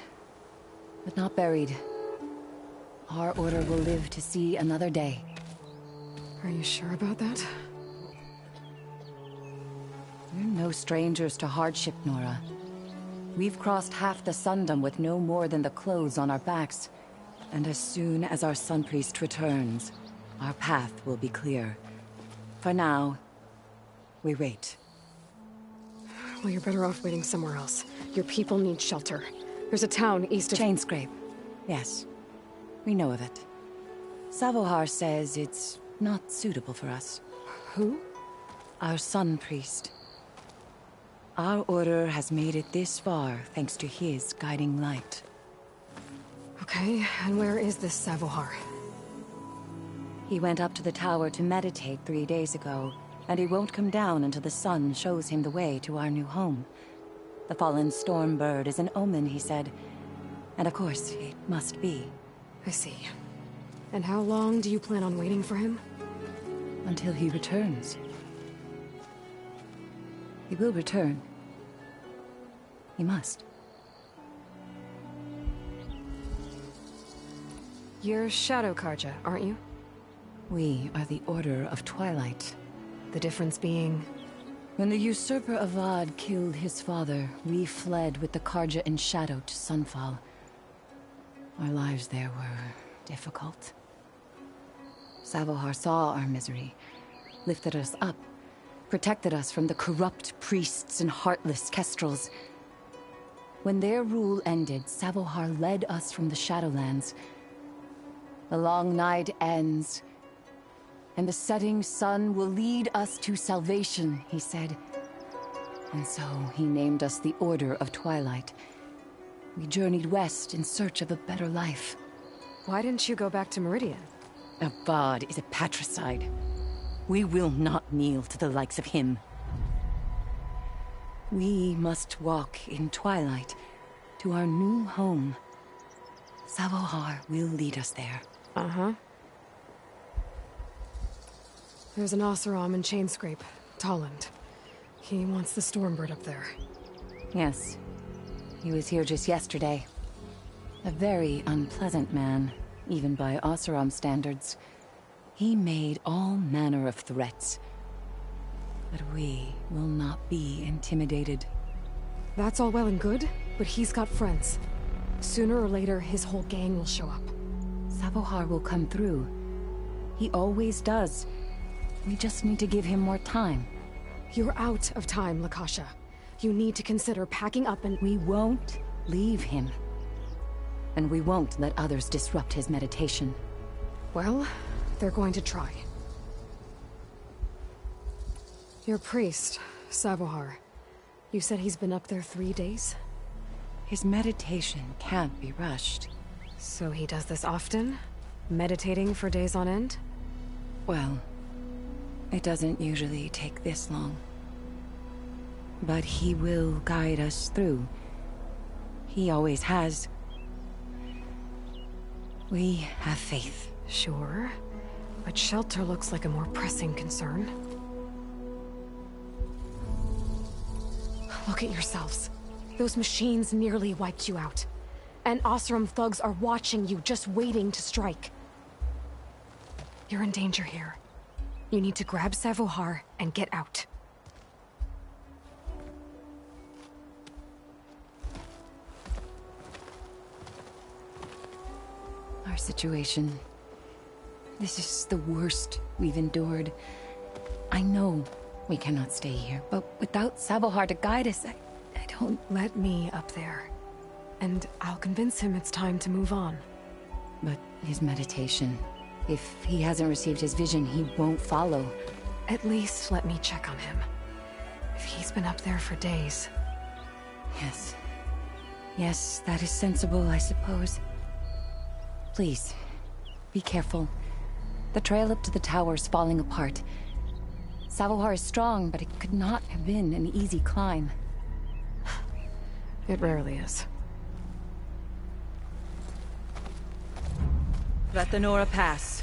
Speaker 2: but not buried. Our order will live to see another day.
Speaker 3: Are you sure about that?
Speaker 2: We're no strangers to hardship, Nora. We've crossed half the Sundom with no more than the clothes on our backs. And as soon as our Sun Priest returns, our path will be clear. For now, we wait.
Speaker 3: Well, you're better off waiting somewhere else. Your people need shelter. There's a town east of...
Speaker 2: Chainscrape. Yes. We know of it. Savohar says it's not suitable for us.
Speaker 3: Who?
Speaker 2: Our Sun Priest. Our order has made it this far thanks to his guiding light.
Speaker 3: Okay, and where is this Savohar?
Speaker 2: He went up to the tower to meditate 3 days ago, and he won't come down until the sun shows him the way to our new home. The fallen storm bird is an omen, he said. And of course, it must be.
Speaker 3: I see. And how long do you plan on waiting for him?
Speaker 2: Until he returns. He will return. He must.
Speaker 3: You're Shadow Carja, aren't you?
Speaker 2: We are the Order of Twilight.
Speaker 3: The difference being...
Speaker 2: When the usurper Avad killed his father, we fled with the Carja in Shadow to Sunfall. Our lives there were difficult. Savohar saw our misery, lifted us up, protected us from the corrupt priests and heartless Kestrels. When their rule ended, Savohar led us from the Shadowlands. The long night ends, and the setting sun will lead us to salvation, he said. And so he named us the Order of Twilight. We journeyed west in search of a better life.
Speaker 3: Why didn't you go back to Meridian?
Speaker 2: Avad is a patricide. We will not kneel to the likes of him. We must walk in twilight to our new home. Savohar will lead us there.
Speaker 3: Uh-huh. There's an Oseram in Chainscrape, Tolland. He wants the Stormbird up there.
Speaker 2: Yes. He was here just yesterday. A very unpleasant man, even by Oseram standards. He made all manner of threats. But we will not be intimidated.
Speaker 3: That's all well and good, but he's got friends. Sooner or later, his whole gang will show up.
Speaker 2: Savohar will come through. He always does. We just need to give him more time.
Speaker 3: You're out of time, Lakasha. You need to consider packing up and...
Speaker 2: We won't leave him. And we won't let others disrupt his meditation.
Speaker 3: Well, they're going to try. Your priest, Savohar. You said he's been up there 3 days?
Speaker 2: His meditation can't be rushed.
Speaker 3: So he does this often? Meditating for days on end?
Speaker 2: Well, it doesn't usually take this long. But he will guide us through. He always has. We have faith.
Speaker 3: Sure. But shelter looks like a more pressing concern. Look at yourselves. Those machines nearly wiped you out. And Oseram thugs are watching you, just waiting to strike. You're in danger here. You need to grab Savohar and get out.
Speaker 2: Our situation. This is the worst we've endured. I know we cannot stay here, but without Savohar to guide us, I don't...
Speaker 3: Let me up there. and I'll convince him it's time to move on.
Speaker 20: But his meditation... If he hasn't received his vision, he won't follow.
Speaker 3: At least let me check on him. If he's been up there for days.
Speaker 20: Yes. Yes, that is sensible, I suppose. Please, be careful. The trail up to the tower's falling apart. Savuhar is strong, but it could not have been an easy climb.
Speaker 3: It rarely is.
Speaker 21: Let the Nora pass.